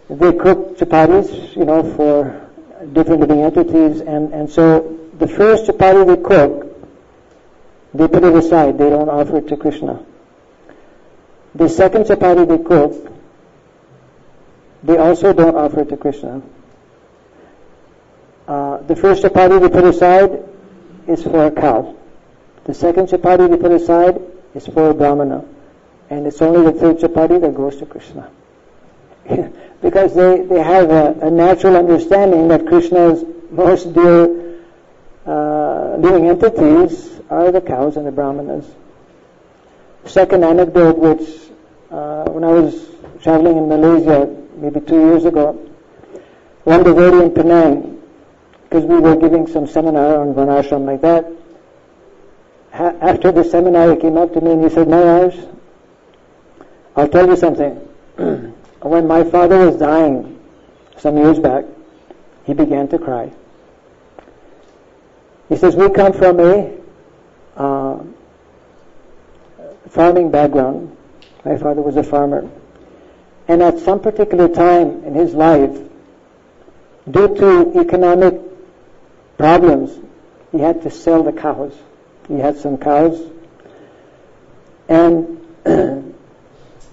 They cook chapatis, for different living entities, and so the first chapati they cook, they put it aside, they don't offer it to Krishna. The second chapati they cook, they also don't offer it to Krishna. The first chapati they put aside is for a cow. The second chapati they put aside is for a brahmana. And it's only the third chapati that goes to Krishna. Because they have a natural understanding that Krishna's most dear living entities are the cows and the brahmanas. Second anecdote, which when I was traveling in Malaysia maybe 2 years ago, one devotee in Penang, because we were giving some seminar on Varnasrama like that, after the seminar he came up to me and he said, Maharaj, I'll tell you something. When my father was dying some years back, he began to cry. He says, we come from a farming background. My father was a farmer. And at some particular time in his life, due to economic problems, he had to sell the cows. He had some cows, And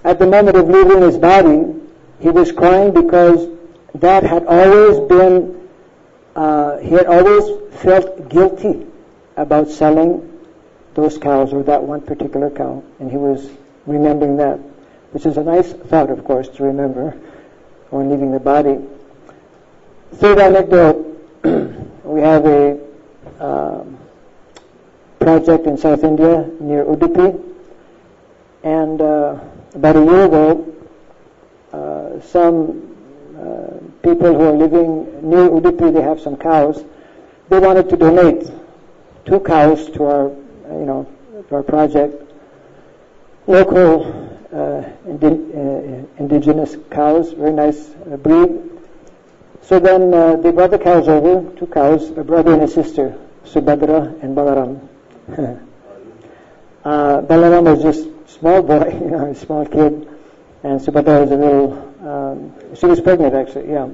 at the moment of leaving his body, he was crying because that had always been, he had always felt guilty about selling those cows, or that one particular cow, and he was remembering that, which is a nice thought, of course, to remember when leaving the body. Third anecdote, we have a project in South India near Udupi, and about a year ago, some people who are living near Udupi, they have some cows. They wanted to donate 2 cows to our, to our project. Local indigenous cows, very nice breed. So then they brought the cows over, 2 cows, a brother and a sister, Subhadra and Balaram. Balaram was just a small boy, a small kid, and Subhadra was a little, she was pregnant actually, yeah.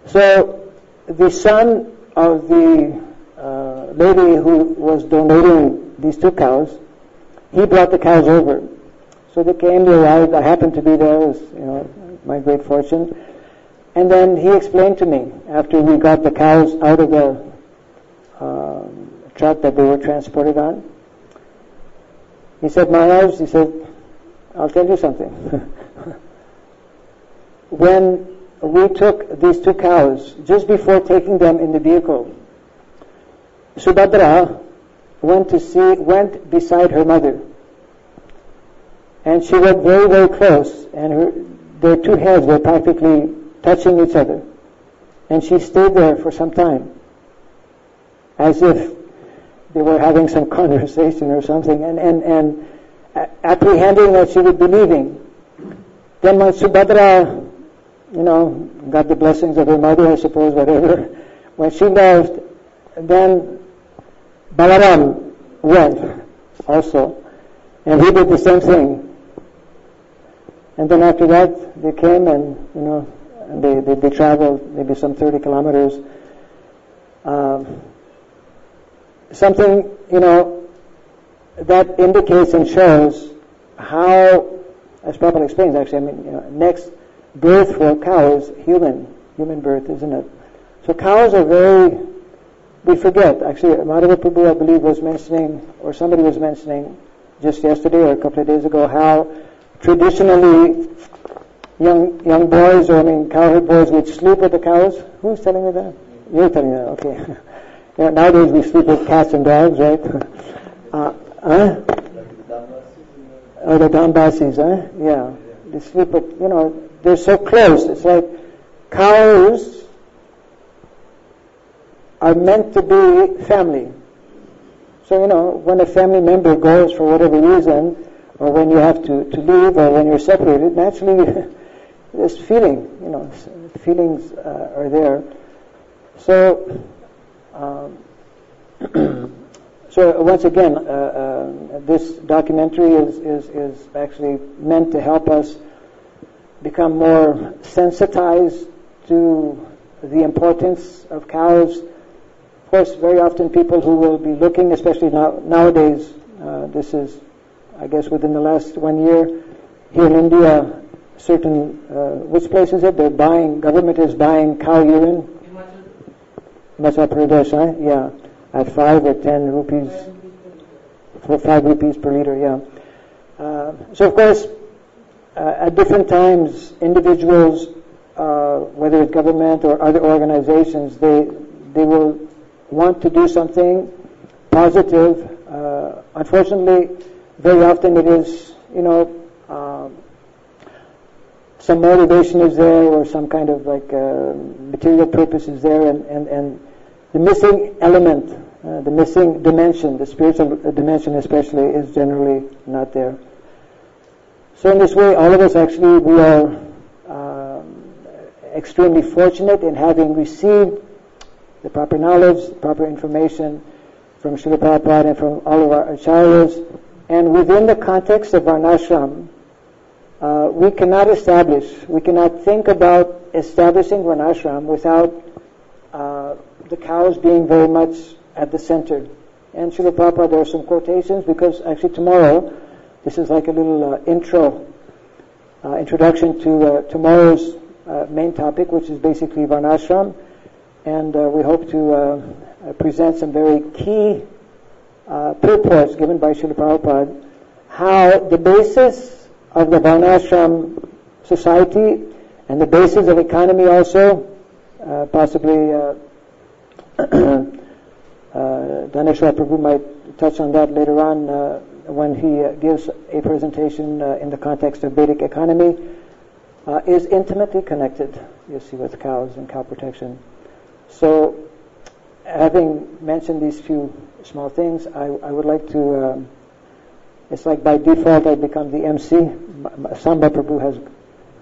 So the son of the lady who was donating these 2 cows, he brought the cows over. So they came, they arrived, I happened to be there, it was, my great fortune. And then he explained to me, after we got the cows out of the truck that they were transported on, he said, Maharaj, he said, I'll tell you something. When we took these 2 cows, just before taking them in the vehicle, Subhadra went beside her mother. And she went very, very close, and their 2 heads were practically touching each other. And she stayed there for some time, as if they were having some conversation or something, and apprehending that she would be leaving. Then when Subhadra, got the blessings of her mother, I suppose, whatever, when she left, then Balaram went also, and he did the same thing. And then after that, they came and, they traveled maybe some 30 kilometers. Something, that indicates and shows how, as Prabhupada explains actually, next birth for a cow is human birth, isn't it? So cows are very, we forget, actually, Madhava Prabhu, I believe, was mentioning, or somebody was mentioning just yesterday or a couple of days ago, how traditionally young boys, or cowherd boys, would sleep with the cows. Who's telling me that? You're telling me that, okay. Nowadays we sleep with cats and dogs, right? Oh, the Dambasis, Yeah. They sleep with, they're so close. It's like cows are meant to be family. So, when a family member goes for whatever reason, or when you have to leave, or when you're separated, naturally this feeling, feelings are there. So, so once again, this documentary is actually meant to help us become more sensitized to the importance of cows. Of course, very often people who will be looking, especially nowadays, this is, I guess, within the last 1 year, here in India, certain, which place is it? Government is buying cow urine. Himachal Pradesh, yeah, at 5 or 10 rupees, for 5 rupees per liter, yeah. So of course, at different times, individuals, whether it's government or other organizations, they will want to do something positive. Unfortunately, very often it is, some motivation is there, or some kind of material purpose is there, and the missing element, the missing dimension, the spiritual dimension especially, is generally not there. So in this way, all of us actually, we are extremely fortunate in having received the proper knowledge, the proper information from Srila Prabhupada and from all of our acharyas. And within the context of Varnashram, we cannot think about establishing Varnashram without the cows being very much at the center. And Srila Prabhupada, there are some quotations, because actually tomorrow this is like a little introduction to tomorrow's main topic, which is basically Varnashram, and we hope to present some very key purports given by Srila Prabhupada, how the basis of the Varnashram society and the basis of economy also, possibly Dhaneshwar Prabhu might touch on that later on when he gives a presentation in the context of Vedic economy, is intimately connected, you see, with cows and cow protection. So, having mentioned these few small things, I would like to, it's like by default I become the MC. Samba Prabhu has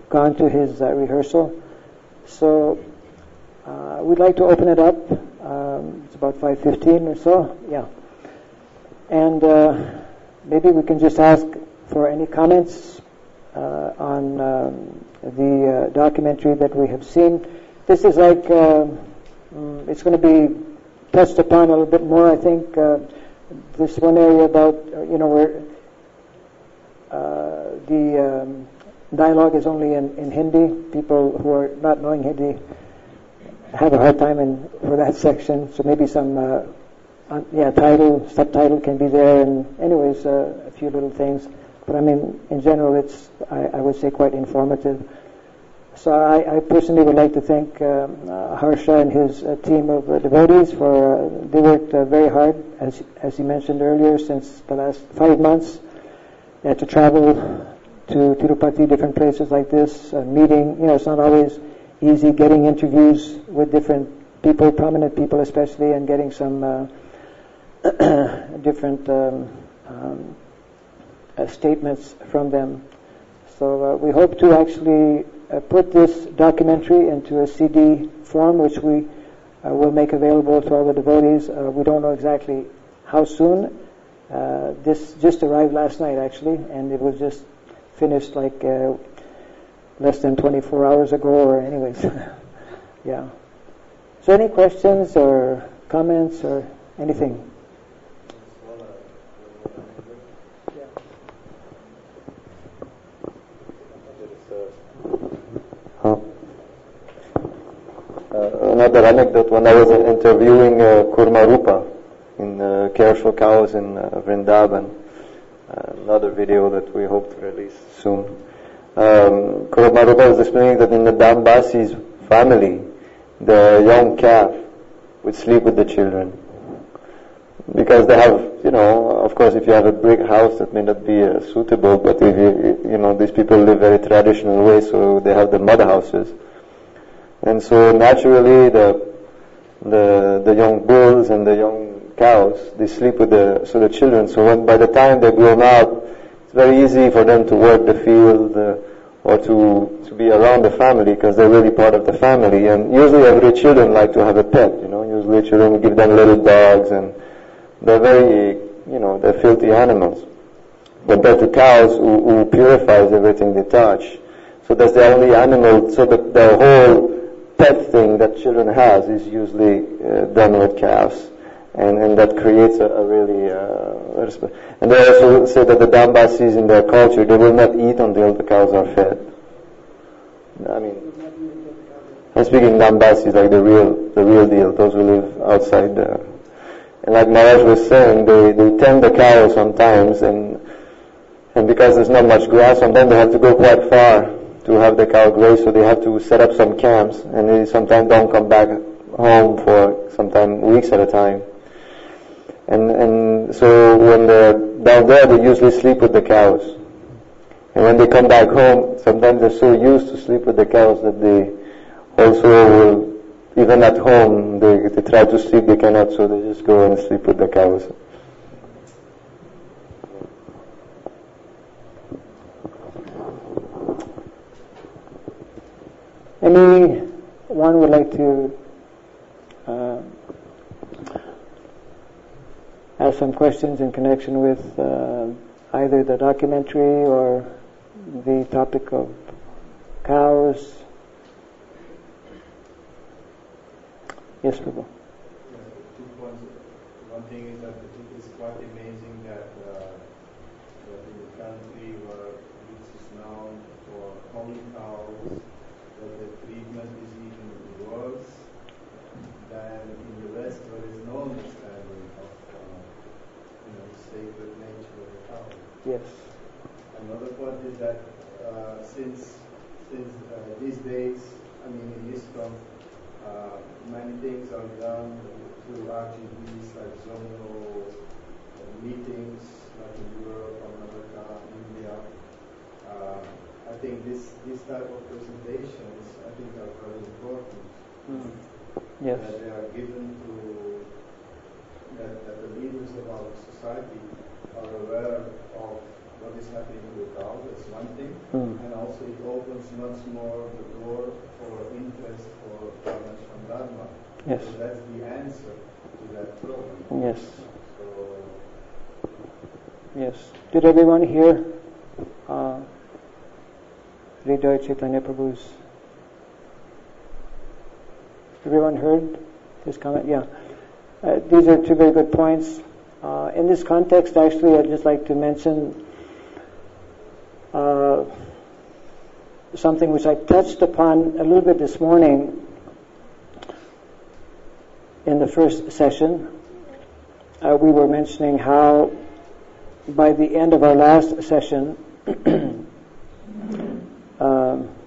gone to his rehearsal. So, we'd like to open it up. It's about 5:15 or so, yeah. And maybe we can just ask for any comments on the documentary that we have seen. This is like, it's going to be touched upon a little bit more, I think. This one area about, where the dialogue is only in Hindi. People who are not knowing Hindi have a hard time for that section. So maybe some, subtitle can be there, and anyways, a few little things. But I mean, in general, it's, I would say, quite informative. So I personally would like to thank Harsha and his team of devotees for, they worked very hard, as he mentioned earlier, since the last 5 months. They had to travel to Tirupati, different places like this, meeting, it's not always easy getting interviews with different people, prominent people especially, and getting some different statements from them. So we hope to actually put this documentary into a CD form, which we will make available to all the devotees. We don't know exactly how soon. This just arrived last night, actually, and it was just finished like less than 24 hours ago, or anyways. Yeah. So any questions or comments or anything? Another anecdote, when I was interviewing Kurmarupa in Careful Cows in Vrindavan, another video that we hope to release soon. Kurmarupa was explaining that in the Dambasi's family, the young calf would sleep with the children. Because they have, of course, if you have a brick house, that may not be suitable, but if these people live very traditional way, so they have the mud houses. And so naturally the young bulls and the young cows, they sleep with the children. So by the time they're grown up, it's very easy for them to work the field or to be around the family, because they're really part of the family. And usually every children like to have a pet, usually children will give them little dogs, and they're very, they're filthy animals. Compared to cows who purifies everything they touch. So that's the only animal, so that the whole pet thing that children has is usually done with calves, and that creates a really respect. And they also say that the Dambasis in their culture, they will not eat until the cows are fed. I mean, I'm speaking Dambasis, like the real deal, those who live outside there. And like Maharaj was saying, they tend the cows sometimes, and because there's not much grass, sometimes they have to go quite far to have the cow graze, so they have to set up some camps, and they sometimes don't come back home for sometimes weeks at a time. And so when they're down there, they usually sleep with the cows. And when they come back home, sometimes they're so used to sleep with the cows that they also will, even at home, they try to sleep, they cannot, so they just go and sleep with the cows. Anyone would like to ask some questions in connection with either the documentary or the topic of cows? Yes, Prabhu. 2 points. One thing is that I think it's quite amazing that in the that since these days, I mean, in ISKCON, many things are done through RGBs like zonal meetings, like in Europe, America, India. I think this type of presentations, I think, are very important. Yes. That they are given to that the leaders of our society are aware of what is happening in the Tao. That's one thing, and also it opens much more the door for interest for Varnasrama Dharma. Yes. So that's the answer to that problem. Yes. So yes. Did everyone hear Hridaya Chaitanya Prabhu's? Everyone heard his comment? Yeah. These are two very good points. In this context, actually, I'd just like to mention something which I touched upon a little bit this morning in the first session. We were mentioning how by the end of our last session,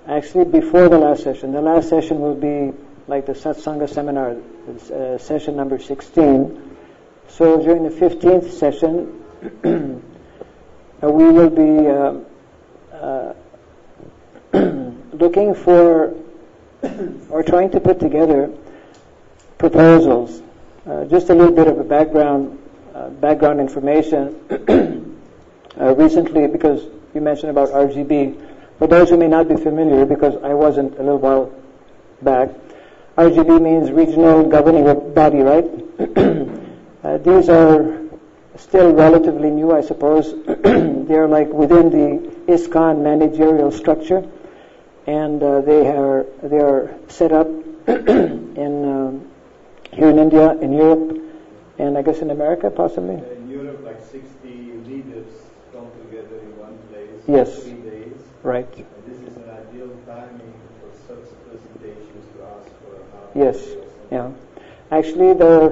actually before the last session will be like the Satsanga seminar, session number 16. So during the 15th session, we will be looking for or trying to put together proposals. Just a little bit of a background information. Recently, because you mentioned about RGB, for those who may not be familiar, because I wasn't a little while back, RGB means Regional Governing Body, right? These are still relatively new, I suppose. They're like within the ISKCON managerial structure, and they are set up in here in India, in Europe, and I guess in America, possibly. In Europe, like 60 leaders come together in one place. Yes. 3 days. Right. This is an ideal timing for such presentations to ask for an hour. Yes. Yeah. Actually, there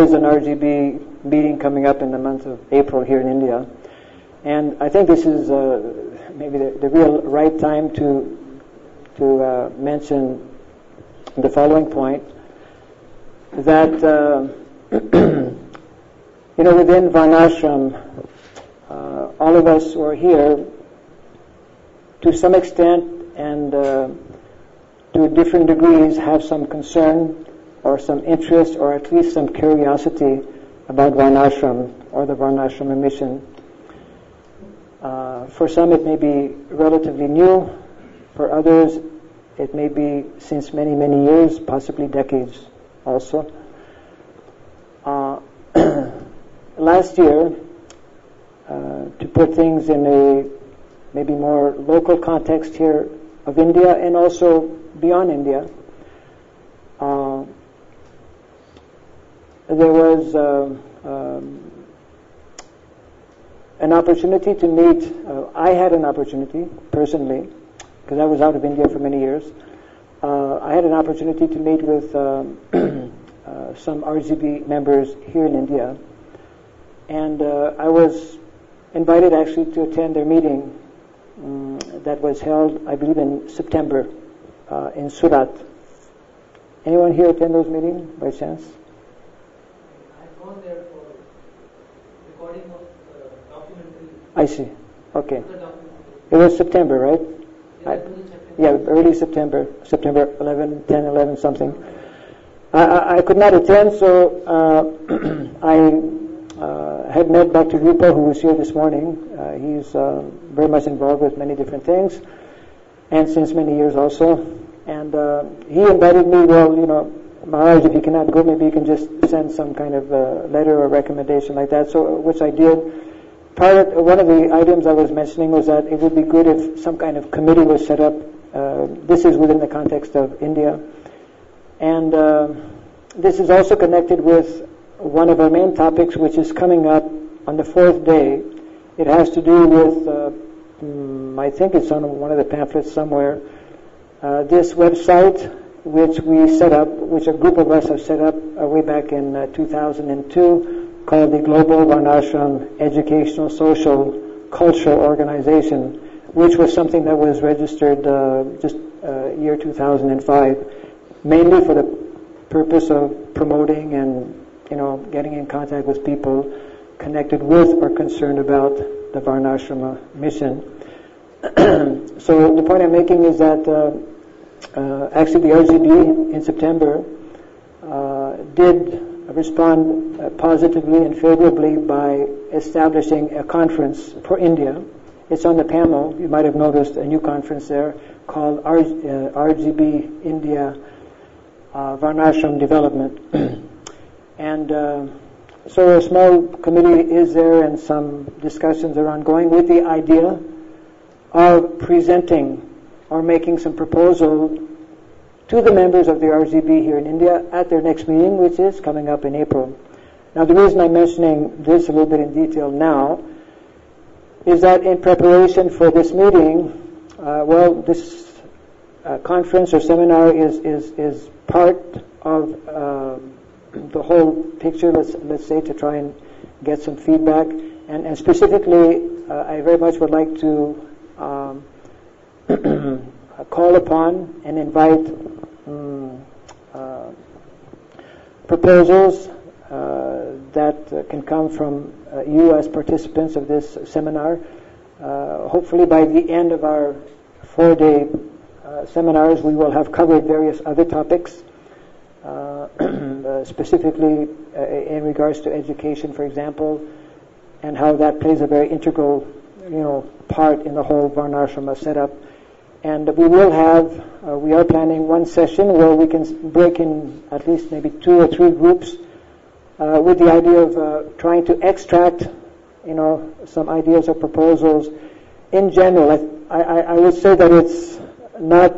is an RGB meeting coming up in the month of April here in India, and I think this is maybe the real right time to mention the following point, that within Varnashram, all of us who are here, to some extent and to different degrees, have some concern or some interest or at least some curiosity about Varnashram or the Varnashrama mission. For some it may be relatively new, for others it may be since many, many years, possibly decades also. Last year, to put things in a maybe more local context here of India and also beyond India, there was an opportunity to meet. I had an opportunity personally, because I was out of India for many years. I had an opportunity to meet with some RGB members here in India, and I was invited actually to attend their meeting that was held, I believe, in September in Surat. Anyone here attend those meetings by chance? I've gone there for recording of documentary. I see. Okay. It was September, right? Yeah, early September 11, 10, 11, something. I could not attend, so I had met Dr. Rupa, who was here this morning. He's very much involved with many different things, and since many years also. And he invited me, Maharaj, if you cannot go, maybe you can just send some kind of letter or recommendation like that, so which I did. One of the items I was mentioning was that it would be good if some kind of committee was set up. This is within the context of India. And this is also connected with one of our main topics, which is coming up on the 4th day. It has to do with, I think it's on one of the pamphlets somewhere, this website which we set up, which a group of us have set up way back in 2002, called the Global Varnashram Educational Social cultural organization, which was something that was registered just year 2005, mainly for the purpose of promoting and getting in contact with people connected with or concerned about the Varnasrama mission. So the point I'm making is that actually the RGB in September did respond positively and favorably by establishing a conference for India. It's on the panel. You might have noticed a new conference there called RGB India Varnashram Development. And so a small committee is there and some discussions are ongoing with the idea of presenting or making some proposal to the members of the RGB here in India at their next meeting, which is coming up in April. Now, the reason I'm mentioning this a little bit in detail now is that in preparation for this meeting, this conference or seminar is part of the whole picture, let's say, to try and get some feedback. And specifically, I very much would like to call upon and invite proposals that can come from you as participants of this seminar. Hopefully by the end of our 4-day seminars, we will have covered various other topics, specifically in regards to education, for example, and how that plays a very integral, part in the whole Varnasrama setup. And we are planning one session where we can break in at least maybe 2 or 3 groups with the idea of trying to extract, some ideas or proposals. In general, I would say that it's not,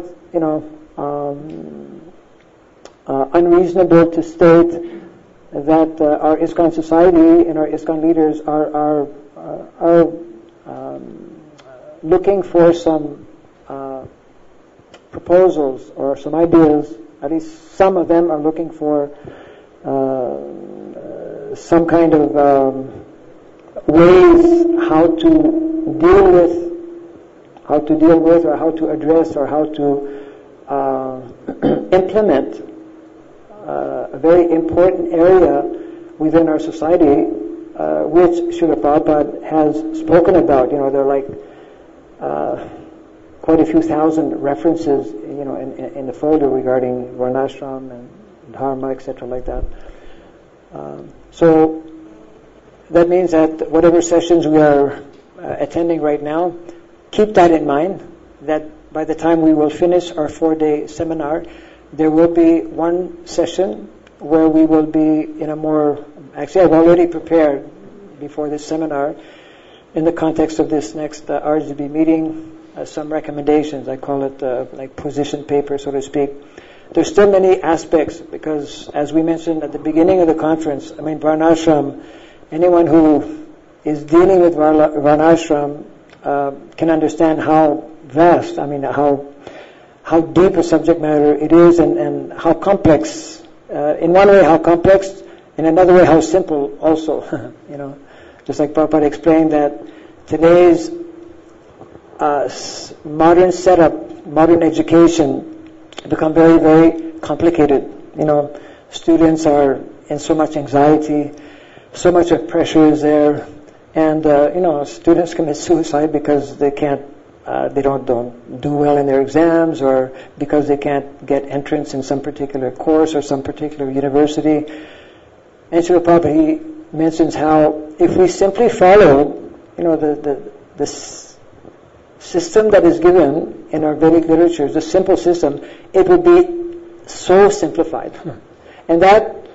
unreasonable to state that our ISKCON society and our ISKCON leaders are looking for some proposals or some ideas. At least some of them are looking for some kind of ways how to deal with or how to address or how to implement a very important area within our society, which Srila Prabhupada has spoken about. There are like quite a few thousand references, in the folder regarding Varnashram and Dharma, etc., like that. So that means that whatever sessions we are attending right now, keep that in mind, that by the time we will finish our 4-day seminar, there will be one session where we will be in a more, actually I've already prepared before this seminar, in the context of this next RGB meeting, some recommendations. I call it like position paper, so to speak. There's still many aspects because, as we mentioned at the beginning of the conference, Varnashram, anyone who is dealing with Varnashram can understand how vast, how deep a subject matter it is and how complex. In one way, how complex, in another way, how simple also. Just like Prabhupada explained that today's modern setup, modern education, become very, very complicated. Students are in so much anxiety, so much of pressure is there, and students commit suicide because they don't do well in their exams, or because they can't get entrance in some particular course or some particular university. And Srila Prabhupada, he mentions how if we simply follow, the system that is given in our Vedic literatures, the simple system, it would be so simplified. And that,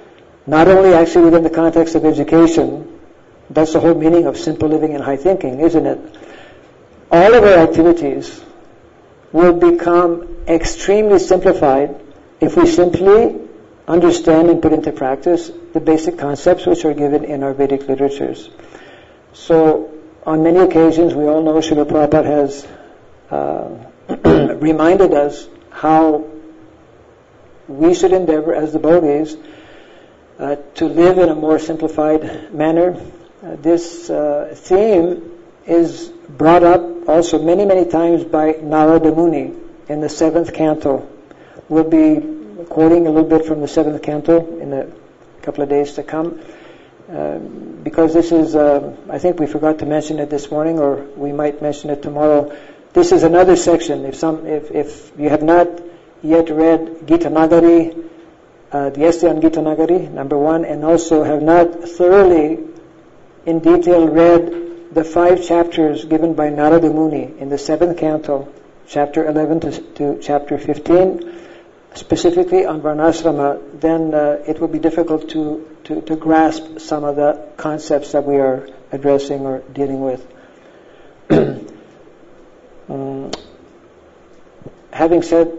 not only actually within the context of education, that's the whole meaning of simple living and high thinking, isn't it? All of our activities will become extremely simplified if we simply understand and put into practice the basic concepts which are given in our Vedic literatures. So, on many occasions, we all know Srila Prabhupada has reminded us how we should endeavor as devotees to live in a more simplified manner. This theme is brought up also many, many times by Narada Muni in the 7th canto. We'll be quoting a little bit from the 7th canto in a couple of days to come, because this is, I think we forgot to mention it this morning, or we might mention it tomorrow. This is another section. If you have not yet read Gita Nagari, the essay on Gita Nagari, number 1, and also have not thoroughly, in detail, read the 5 chapters given by Narada Muni in the 7th canto, chapter 11 to chapter 15, specifically on Varnasrama, then it will be difficult to grasp some of the concepts that we are addressing or dealing with. Having said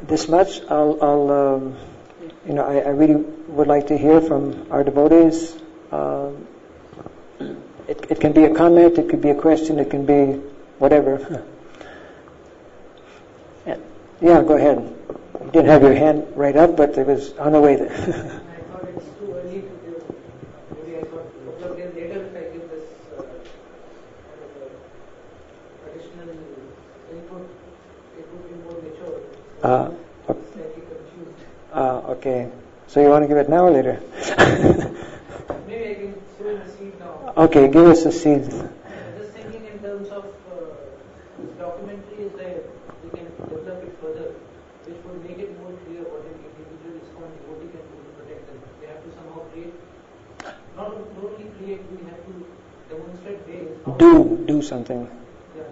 this much, I really would like to hear from our devotees. It can be a comment, it could be a question, it can be whatever. Yeah, go ahead. You didn't have your hand right up, but it was on the way there. I thought it's too early to give. Maybe I thought a couple of days later if I give this kind of additional input, it would be more mature. Slightly confused. Okay. So you want to give it now or later? Maybe I can sow the seed now. Okay, give us a seed. Just thinking in terms of this documentary is that we can develop it further, which would make it more clear what an individual ISKCON devotee can do to protect them. They have to somehow create, not only create, we have to demonstrate ways. Do something.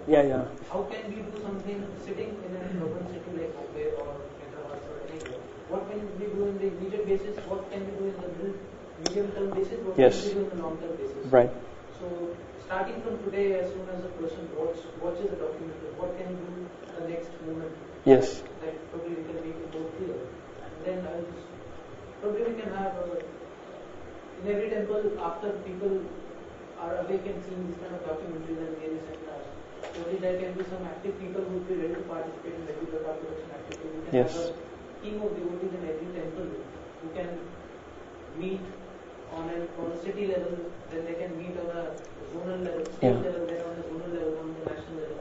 Yeah. How can we do something sitting in an urban city like Bombay or Hyderabad or anywhere? What can we do in the immediate basis? What can we do in the medium-term basis? What can we do in the long-term basis? Right. So, starting from today, as soon as a person watches a documentary, what can we do the next moment? Yes. That probably we can make it more clear. And then probably we can have in every temple, after people are awake and seeing this kind of documentaries and various seminars, probably there can be some active people who would be ready to participate in regular data production activity. We can have a team of devotees in every temple who can meet on a city level, then they can meet on a zonal level, state level, then on a zonal level, on the national level,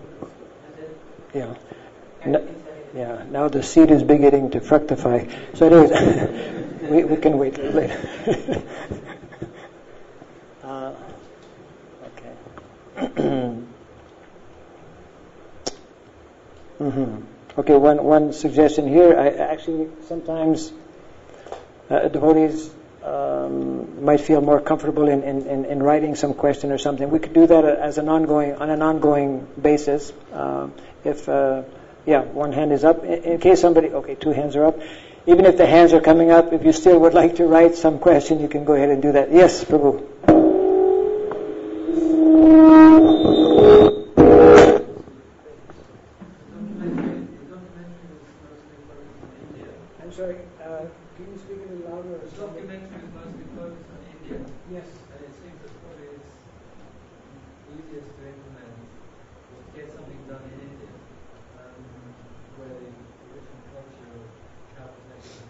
and then now the seed is beginning to fructify. So anyways, we can wait later. Okay. Okay, one suggestion here. I actually sometimes devotees might feel more comfortable in writing some question or something. We could do that on an ongoing basis. If one hand is up. In case somebody, 2 hands are up. Even if the hands are coming up, if you still would like to write some question, you can go ahead and do that. Yes, Prabhu. I'm sorry, can you speak a little louder? The documentary was because it's in India. Yes. And it seems that probably it's easiest to implement, to get something done in India, where the different culture capitals is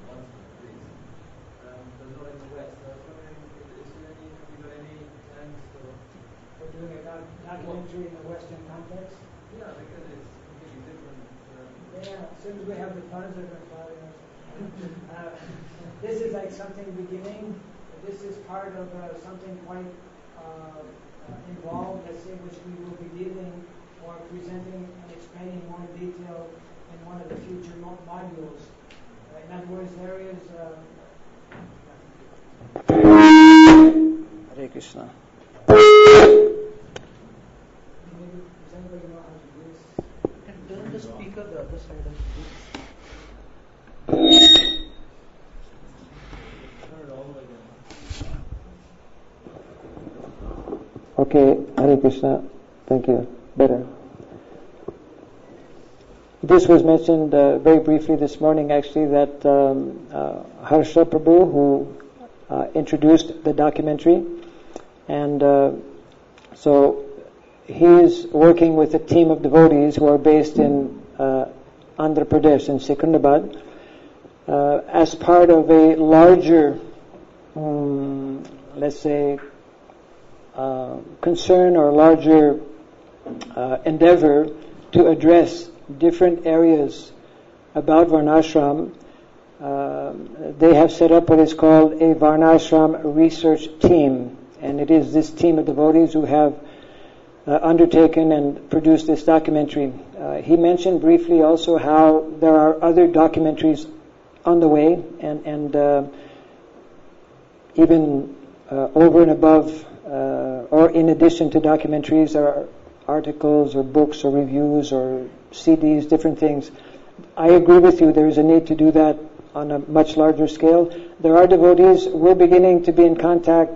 once at least, but not in the West. So I was wondering, have you got any plans for doing a documentary in the Western context? Yeah, because it's completely different. As soon as we have the funds, we're going to start it. This is like something beginning. This is part of something quite involved, let's say, which we will be dealing or presenting and explaining more in detail in one of the future modules. In other words, there is... Hare Krishna. Does anybody know how to do this? Turn the speaker the other side of the book. Turn it all the way down. Okay, Hare Krishna. Thank you. Better. This was mentioned very briefly this morning, actually, that Harsha Prabhu, who introduced the documentary, and so he is working with a team of devotees who are based in Andhra Pradesh, in Secunderabad, as part of a larger, let's say, concern or larger endeavor to address different areas about Varnashram. They have set up what is called a Varnashram research team, and it is this team of devotees who have undertaken and produced this documentary. He mentioned briefly also how there are other documentaries on the way, and even over and above, or in addition to documentaries, there are articles or books or reviews or CDs, different things. I agree with you, there is a need to do that on a much larger scale. There are devotees, we're beginning to be in contact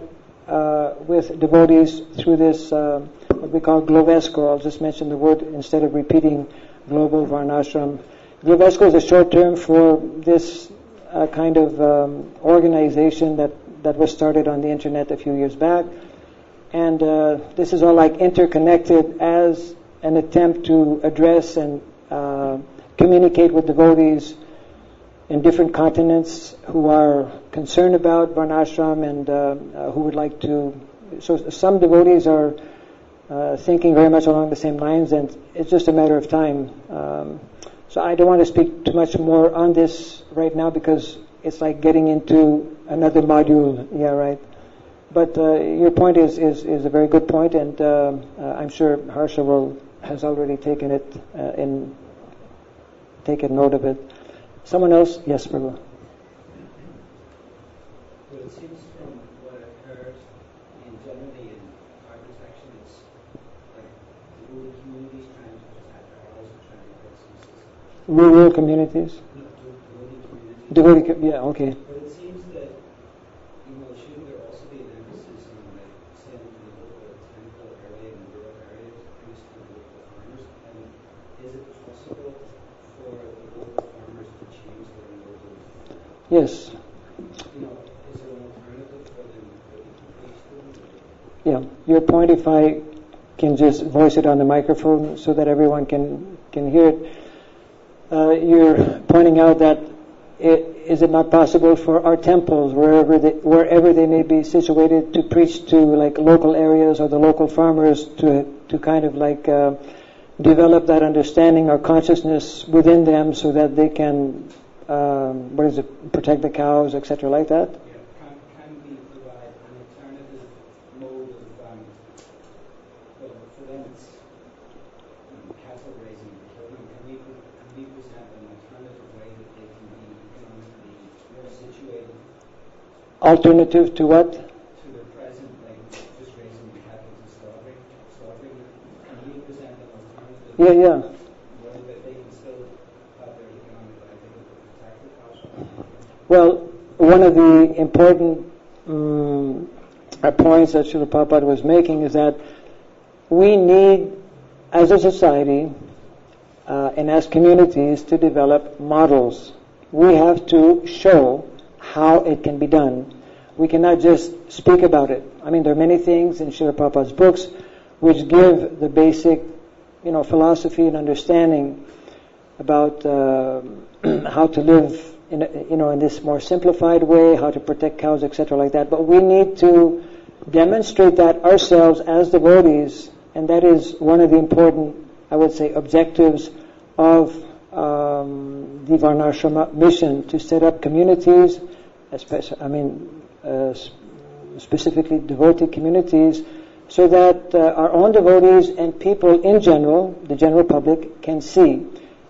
with devotees through this, what we call Glovesco. I'll just mention the word instead of repeating Global Varnashram. Glovesco is a short term for this kind of organization that was started on the internet a few years back. And this is all like interconnected as an attempt to address and communicate with devotees in different continents who are concerned about Varnashram and who would like to. So some devotees are thinking very much along the same lines, and it's just a matter of time. So I don't want to speak too much more on this right now because it's like getting into another module. Yeah, right. But your point is a very good point, and I'm sure Harsha has already taken note of it. Someone else? Yes, Prabhu. Well, it seems from what I've heard, generally in our protection, it's like rural communities trying to protect our also trying to get some systems. Rural communities? No, devotee communities. Yeah, okay. But it seems that, shouldn't there also be an emphasis on, like, sending to the local temple area and rural area to preach to the local farmers? And is it possible for the local farmers to change their local? Yes. Is there an alternative for them to preach to them? Yeah. Your point, if I can just voice it on the microphone so that everyone can hear it. You're pointing out that is it not possible for our temples, wherever they may be situated, to preach to like local areas or the local farmers to kind of like develop that understanding or consciousness within them so that they can protect the cows, etc., like that? Yeah. Can we provide an alternative mode of for them it's cattle raising, killing. Can we present an alternative way that they can be economically more situated? Alternative to what? To the present, like just raising the cattle to slaughtering. Can we present an alternative? Yeah. Way that they can still have their economic livelihood but protect the cows? Well, one of the important points that Srila Prabhupada was making is that we need, as a society and as communities, to develop models. We have to show how it can be done. We cannot just speak about it. I mean, there are many things in Srila Prabhupada's books which give the basic, philosophy and understanding about how to live in this more simplified way, how to protect cows, etc., like that. But we need to demonstrate that ourselves as devotees, and that is one of the important, I would say, objectives of the Varnasrama mission, to set up communities, specifically devotee communities, so that our own devotees and people in general, the general public, can see.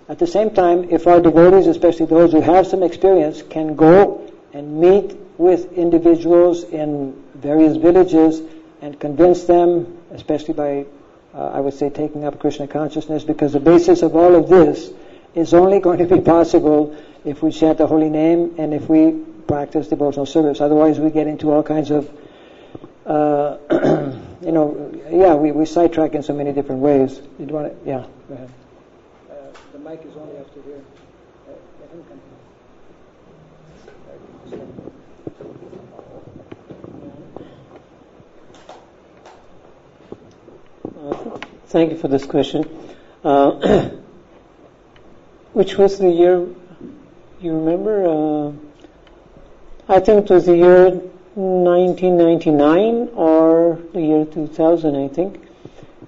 At the same time, if our devotees, especially those who have some experience, can go and meet with individuals in various villages and convince them, especially by, I would say, taking up Krishna consciousness, because the basis of all of this is only going to be possible if we chant the holy name and if we practice devotional service. Otherwise, we get into all kinds of, we sidetrack in so many different ways. You want to, go ahead. The mic is only up to here. Let him come. Thank you for this question. Which was the year, you remember? I think it was the year 1999 or the year 2000, I think,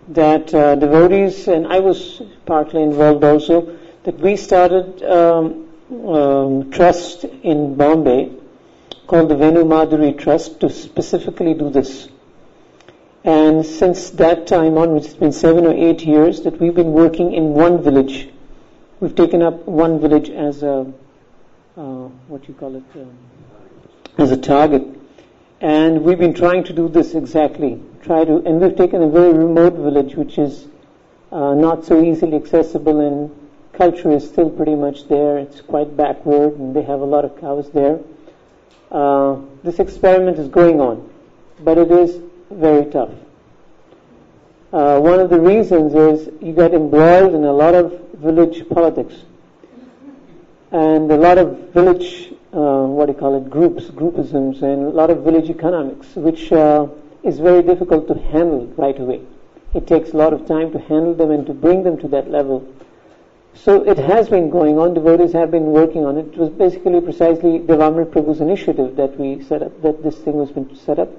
that devotees, and I was partly involved also, that we started trust in Bombay called the Venu Madhuri Trust to specifically do this. And since that time on, which has been 7 or 8 years, that we've been working in one village. We've taken up one village as a, as a target. And we've been trying to do this exactly. And we've taken a very remote village, which is not so easily accessible, and culture is still pretty much there. It's quite backward, and they have a lot of cows there. This experiment is going on, but it is very tough. One of the reasons is you get embroiled in a lot of village politics and a lot of village, groupisms, and a lot of village economics, which is very difficult to handle right away. It takes a lot of time to handle them and to bring them to that level. So it has been going on. Devotees have been working on it. It was basically precisely Devamrit Prabhu's initiative that we set up, that this thing was been set up.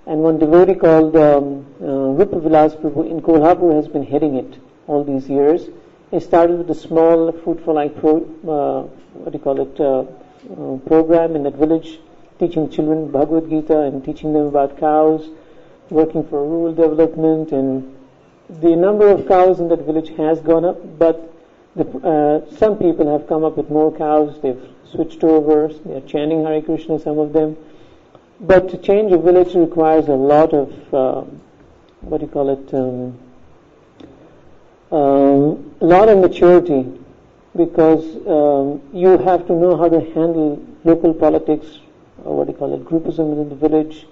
And one devotee called Rupa Vilas Prabhu in Kolhapur has been heading it all these years. He started with a small Food for Life program in that village, teaching children Bhagavad Gita and teaching them about cows, working for rural development, and the number of cows in that village has gone up, but some people have come up with more cows. They've switched over. They are chanting Hare Krishna, some of them. But to change a village requires a lot of, a lot of maturity, because you have to know how to handle local politics, or groupism within the village,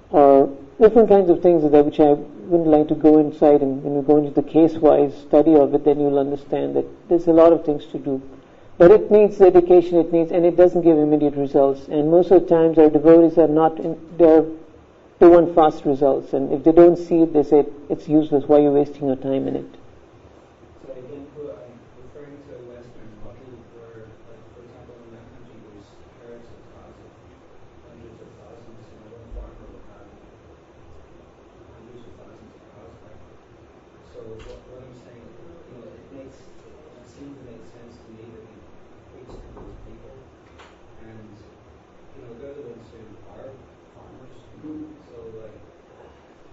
or different kinds of things that which I wouldn't like to go inside, and when you go into the case-wise study of it, then you'll understand that there's a lot of things to do. But it needs dedication, and it doesn't give immediate results. And most of the times our devotees are they want fast results, and if they don't see it, they say it's useless. Why are you wasting your time in it? So again, I'm referring to a Western model where, like, for example, in that country there's herds of thousands, hundreds of thousands, one farmer will have hundreds of thousands of cows. So what I'm saying, it seems to make sense to me that we preach to those people, and they're the ones who are farmers, so like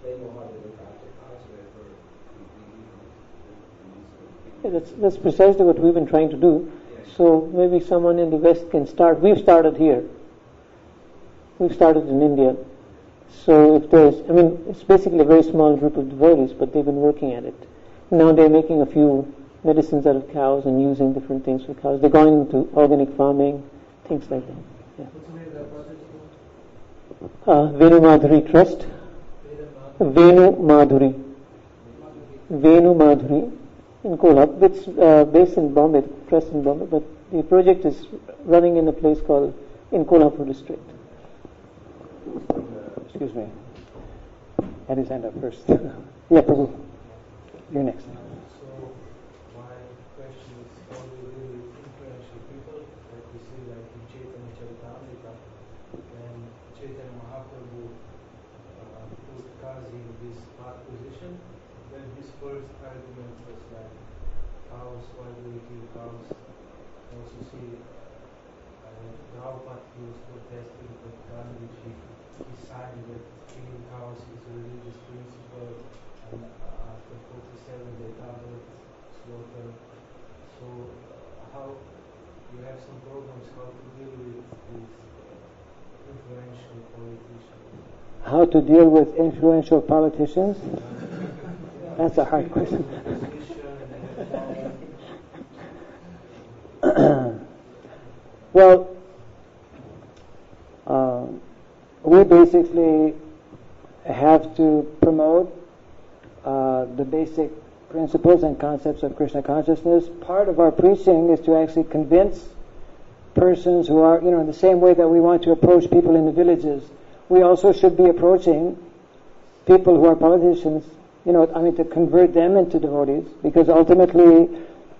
they know how to look after cows, whatever. That's precisely what we've been trying to do. So maybe someone in the West can start. We've started here. We've started in India. So if it's basically a very small group of devotees, but they've been working at it. Now they're making a few medicines out of cows and using different things for cows. They're going into organic farming, things like that. Yeah. What's the name of that project? Venu Madhuri Trust. Venu Madhuri in Kolhapur. It's based in Bombay, trust in Bombay, but the project is running in a place called in Kolhapur district. Excuse me. Had his hand up first. Yeah, Prabhu. You're next. So my question is, how do you deal with influential people, like we see like in Chaitanya Charitamrita, and Chaitanya Mahaprabhu put Kazi in this hard position. Then his first argument was like, cows, why do we kill cows? You also see Prabhupada, he was protesting with Gandhiji. He signed that killing cows is a religious principle, and after 47 they doubled slaughter. So how you have some programs how to deal with influential politicians? How to deal with influential politicians? That's a hard question. Well, we basically have to promote the basic principles and concepts of Krishna consciousness. Part of our preaching is to actually convince persons who are, in the same way that we want to approach people in the villages, we also should be approaching people who are politicians, to convert them into devotees, because ultimately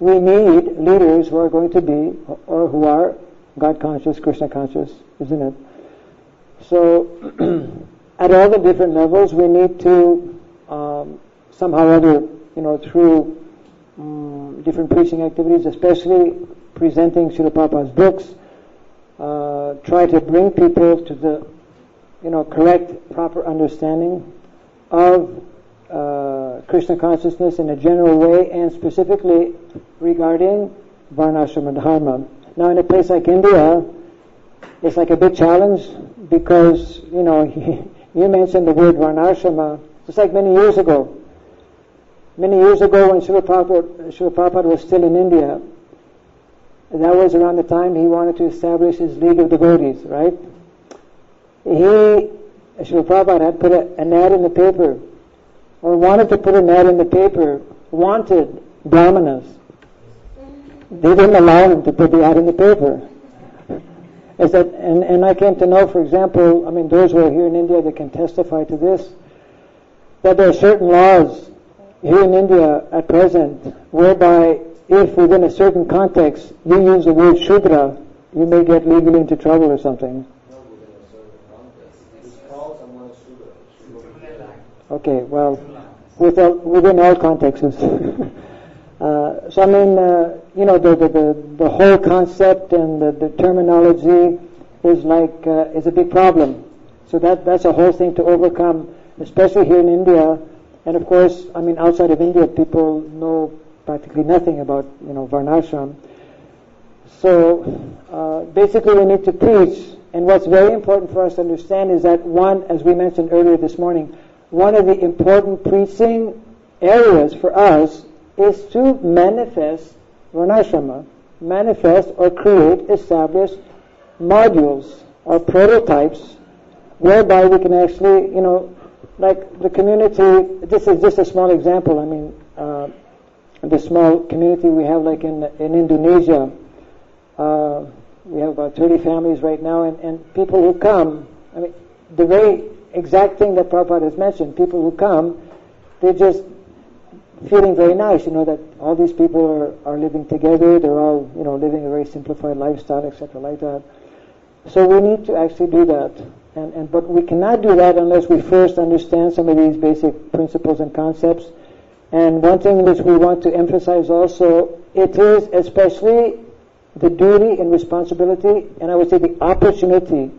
we need leaders who are going to be, or who are God conscious, Krishna conscious, isn't it? So at all the different levels, we need to somehow or other, through different preaching activities, especially presenting Srila Prabhupada's books, try to bring people to the correct, proper understanding of Krishna consciousness in a general way, and specifically regarding Varnasrama Dharma. Now, in a place like India, it's like a big challenge because, you mentioned the word Varnasrama. It's like many years ago. Many years ago when Srila Prabhupada was still in India, that was around the time he wanted to establish his League of Devotees, right? Srila Prabhupada had put an ad in the paper, or wanted to put an ad in the paper, wanted brahmanas. They didn't allow him to put the ad in the paper. And I came to know, for example, those who are here in India that can testify to this, that there are certain laws here in India at present whereby if within a certain context you use the word Shudra, you may get legally into trouble or something. Okay, well, within all contexts. The whole concept and the terminology is a big problem. So that's a whole thing to overcome, especially here in India. And of course, outside of India, people know practically nothing about, Varnashram. So basically, we need to preach. And what's very important for us to understand is that one, as we mentioned earlier this morning, one of the important preaching areas for us is to manifest Varnashrama, manifest or create, establish modules or prototypes whereby we can actually, like the community, this is just a small example, the small community we have like in Indonesia, we have about 30 families right now, and people who come, the very exact thing that Prabhupada has mentioned, people who come, they're just feeling very nice, that all these people are living together, they're all, living a very simplified lifestyle, etc., like that. So we need to actually do that. But we cannot do that unless we first understand some of these basic principles and concepts. And one thing which we want to emphasize also, it is especially the duty and responsibility, and I would say the opportunity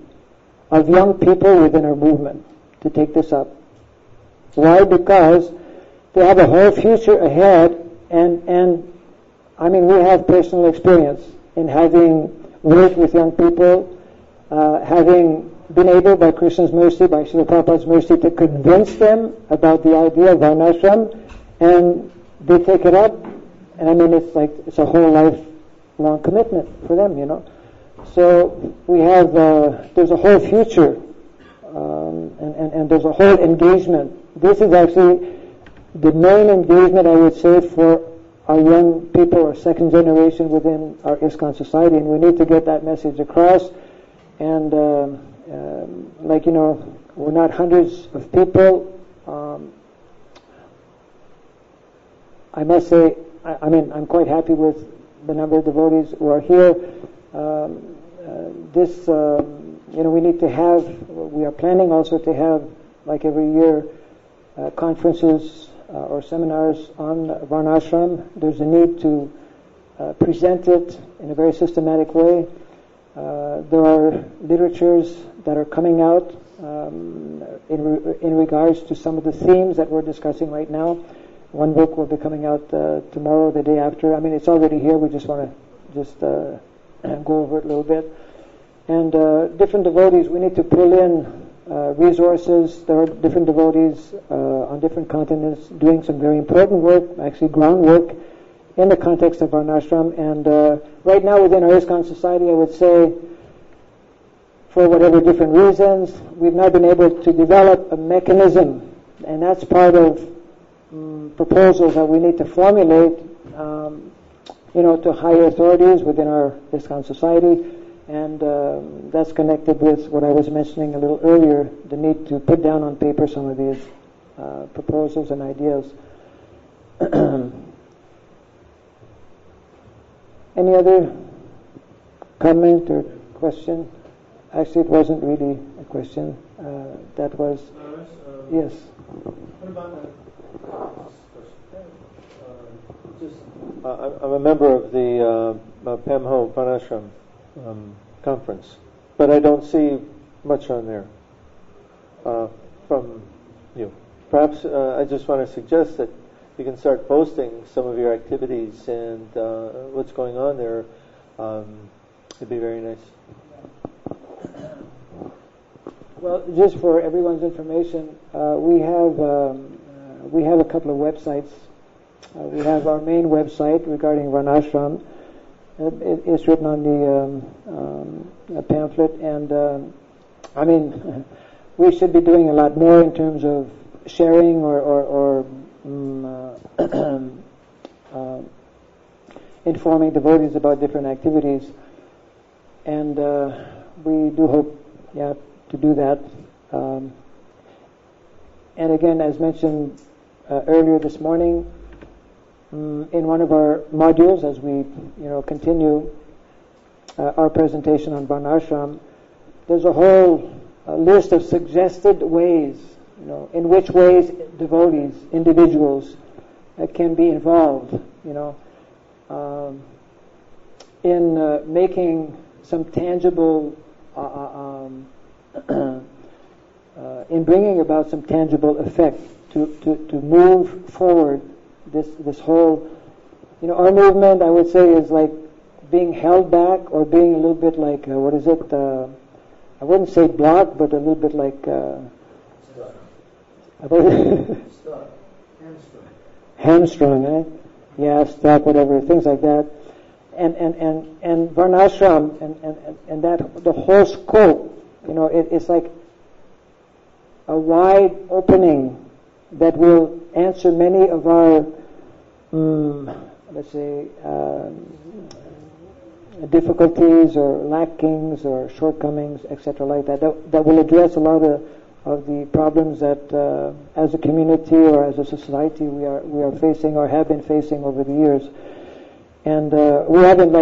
of young people within our movement to take this up. Why? Because they have a whole future ahead, and we have personal experience in having worked with young people, having been able, by Krishna's mercy, by Srila Prabhupada's mercy, to convince them about the idea of Varnashram, and they take it up, and it's a whole lifelong commitment for them, So we have, there's a whole future, and there's a whole engagement. This is actually the main engagement, I would say, for our young people, or second generation within our ISKCON society, and we need to get that message across. And we're not hundreds of people. I must say, I'm quite happy with the number of devotees who are here. We need to have, we are planning also to have, like every year, conferences or seminars on Varnashram. There's a need to present it in a very systematic way. There are literatures that are coming out in regards to some of the themes that we're discussing right now. One book will be coming out tomorrow, the day after. It's already here. We just want to go over it a little bit. And different devotees, we need to pull in resources. There are different devotees on different continents doing some very important work, actually groundwork, in the context of Varnashram. And right now within our ISKCON society, I would say, for whatever different reasons, we've not been able to develop a mechanism, and that's part of proposals that we need to formulate, to higher authorities within our ISKCON society. And that's connected with what I was mentioning a little earlier, the need to put down on paper some of these proposals and ideas. Any other comment or question? Actually, it wasn't really a question. That was yes. What about I'm a member of the Pamho Varnasrama conference, but I don't see much on there from you. Perhaps I just want to suggest that you can start posting some of your activities and what's going on there. It'd be very nice. Well, just for everyone's information, we have a couple of websites. We have our main website regarding Varnashram. It's written on the pamphlet, and I mean, we should be doing a lot more in terms of sharing or informing devotees about different activities, and we do hope, to do that. And again, as mentioned earlier this morning, in one of our modules, as we continue our presentation on Varnashram, there's a whole list of suggested ways, in which ways devotees, individuals, can be involved, in making some tangible, in bringing about some tangible effect to move forward this whole, our movement, I would say, is like being held back or being a little bit like, what is it? I wouldn't say blocked, but a little bit like Stuck. Hamstrung, eh? Yeah, stuck, whatever, things like that. And Varnashram and that the whole scope, it's like a wide opening that will answer many of our, let's say, difficulties or lackings or shortcomings, etc., like that. That will address a lot of the problems that, as a community or as a society, we are facing or have been facing over the years. And we haven't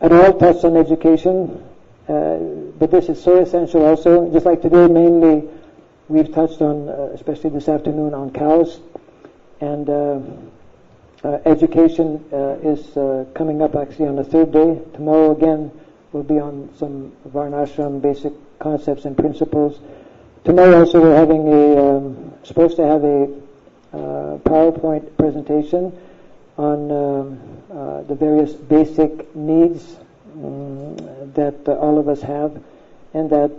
at all touched on education, but this is so essential also. Just like today, mainly we've touched on, especially this afternoon, on cows. And education is coming up actually on the third day. Tomorrow again will be on some Varnashram basic concepts and principles. Tomorrow also we're having supposed to have a PowerPoint presentation on the various basic needs that all of us have, and that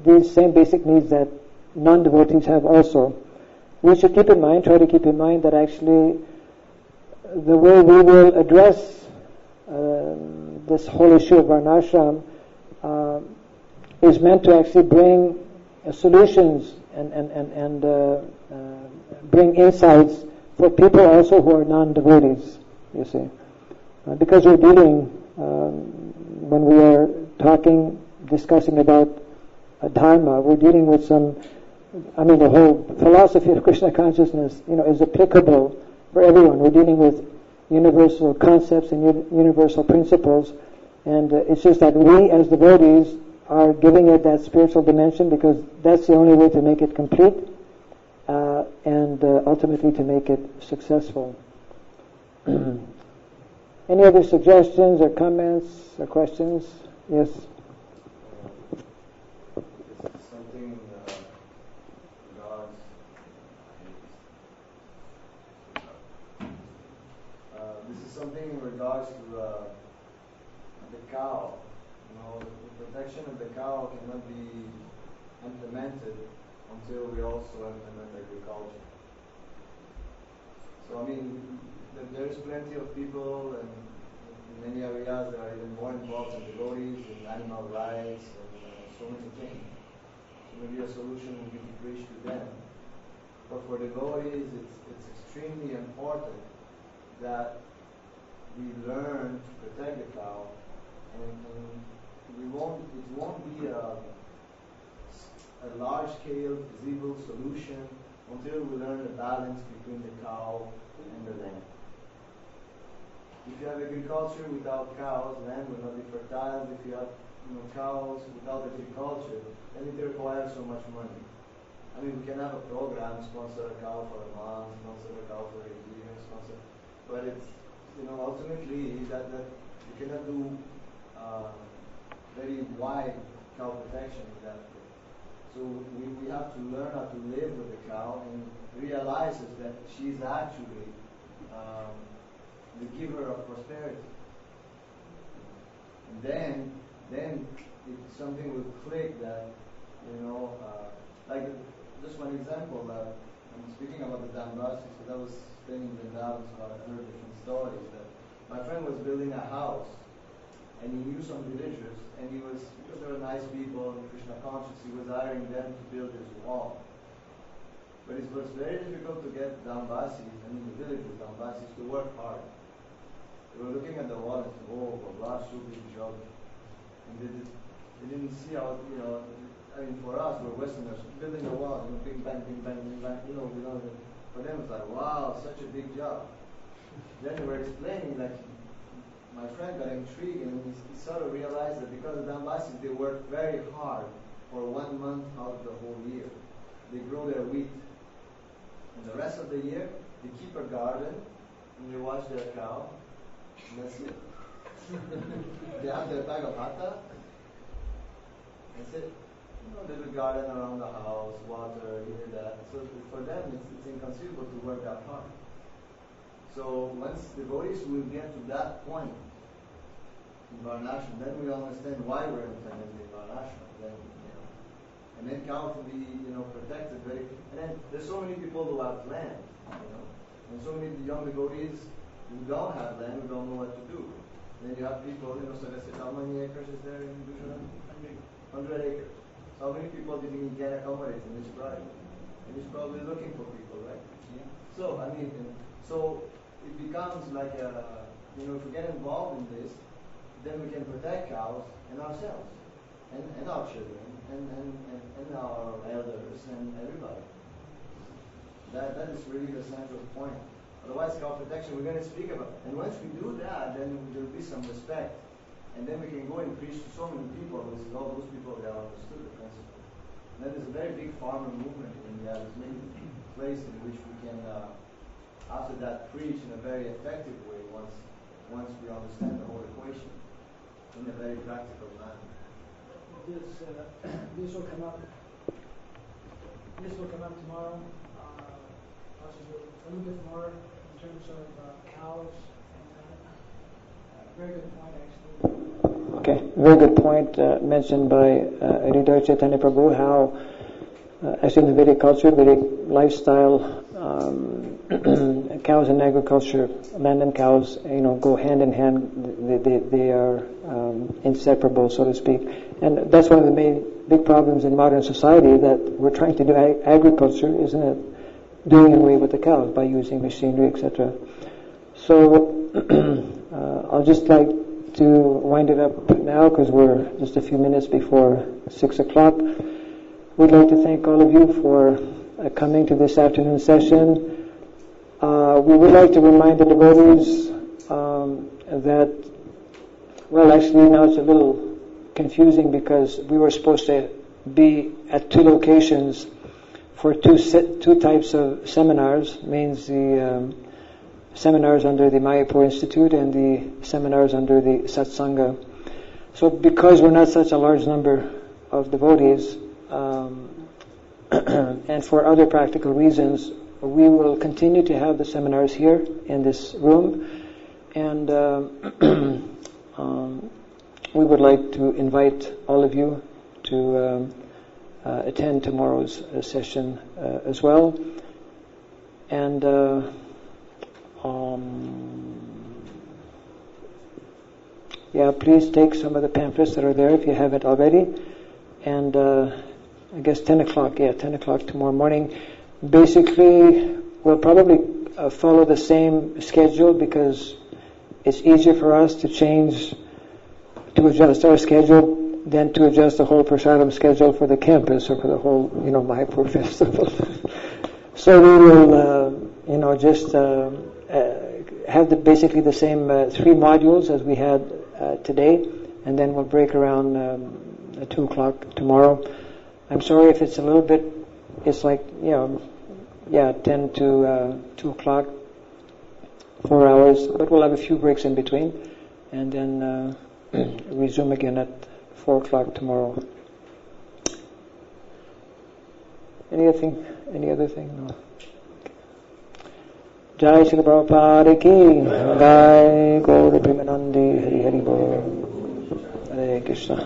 these same basic needs that non-devotees have also. We should try to keep in mind that actually the way we will address this whole issue of Varnashram is meant to actually bring solutions and bring insights for people also who are non-devotees, you see. Because we're dealing, when we are discussing about Dharma, we're dealing with the whole philosophy of Krishna consciousness, is applicable for everyone. We're dealing with universal concepts and universal principles, and it's just that we as devotees are giving it that spiritual dimension because that's the only way to make it complete and ultimately to make it successful. Any other suggestions or comments or questions? Yes? Something this is something in regards to the cow. The protection of the cow cannot be implemented until we also implement agriculture. So there's plenty of people and in many areas that are even more involved in devotees, in animal rights, and so many things. So maybe a solution would be to preach to them. But for devotees, it's extremely important that we learn to protect the cow, and it won't be a large-scale visible solution until we learn the balance between the cow and the land. If you have agriculture without cows, land will not be fertile. If you have cows without agriculture, then it requires so much money. I mean, we can have a program, sponsor a cow for a month, sponsor a cow for a year, but it's, ultimately that you cannot do very wide cow protection with that. So we have to learn how to live with the cow and realizes that she's actually the giver of prosperity. And then something will click that, like just one example, I'm speaking about the Damrasi, so that was staying in Vrindavan, so I heard different stories. That my friend was building a house, and he knew some villagers, and because they were nice people and Krishna conscious, he was hiring them to build his wall. But it was very difficult to get Dambasis, the villagers, Dambasis, to work hard. They were looking at the wall and said, oh, Allah, so big job. And they didn't see how, for us, we're Westerners, building a wall, bing, bang, bing, bang, bing, bang, for them it's like, wow, such a big job. Then they were explaining, like, my friend got intrigued and he sort of realized that because of Dambasis, they work very hard for 1 month out of the whole year. They grow their wheat. And the rest of the year, they keep a garden and they watch their cow. And that's it. They have their bag of hata. That's it. Little garden around the house, water, here, that. So for them, it's inconceivable to work that hard. So once devotees will get to that point in Varnasrama, then we understand why we're intended in Varnasrama. And then cow to be, protected very. And then there's so many people who have land, and so many young devotees who don't have land, who don't know what to do. Then you have people, so they say, how many acres is there in Gujarat? 100 acres. So how many people do you think you can accommodate in this project? And he's probably looking for people, right? Yeah. So, so it becomes like if we get involved in this, then we can protect cows and ourselves, and our children, and our elders, and everybody. That is really the central point. Otherwise, cow protection, we're going to speak about it. And once we do that, then there will be some respect. And then we can go and preach to so many people, because all those people, they have understood the principle. And then there's a very big farmer movement in India. There's many places in which we can, after that, preach in a very effective way once we understand the whole equation in a very practical manner. This will come up. This will come up tomorrow. Possibly a little bit more in terms of cows. Very good point, actually. Okay, very good point mentioned by Hridaya Chaitanya Prabhu, how actually in the Vedic culture, Vedic lifestyle, cows and agriculture, land and cows, go hand in hand. They are inseparable, so to speak. And that's one of the main big problems in modern society, that we're trying to do agriculture, isn't it? Doing away with the cows by using machinery, etc. So I'll just like to wind it up now, because we're just a few minutes before 6 o'clock. We'd like to thank all of you for coming to this afternoon session. We would like to remind the devotees that, well, actually now it's a little confusing, because we were supposed to be at 2 locations for two types of seminars, means the seminars under the Mayapur Institute and the seminars under the Satsanga. So because we're not such a large number of devotees, and for other practical reasons, we will continue to have the seminars here in this room, and we would like to invite all of you to attend tomorrow's session as well. And please take some of the pamphlets that are there if you haven't already. And I guess 10 o'clock, 10 o'clock tomorrow morning. Basically, we'll probably follow the same schedule, because it's easier for us to adjust our schedule than to adjust the whole prasadam schedule for the campus or for the whole, Mayapur festival. So we will, just have basically the same 3 modules as we had today, and then we'll break around at 2 o'clock tomorrow. I'm sorry if it's a little bit, it's like, 10 to 2 o'clock, 4 hours, but we'll have a few breaks in between, and then resume again at 4 o'clock tomorrow. Any other thing? No. Jai Srila Prabhupada ki, Jai Gaura Premanandi, Hari Hari Bol, Hare Krishna.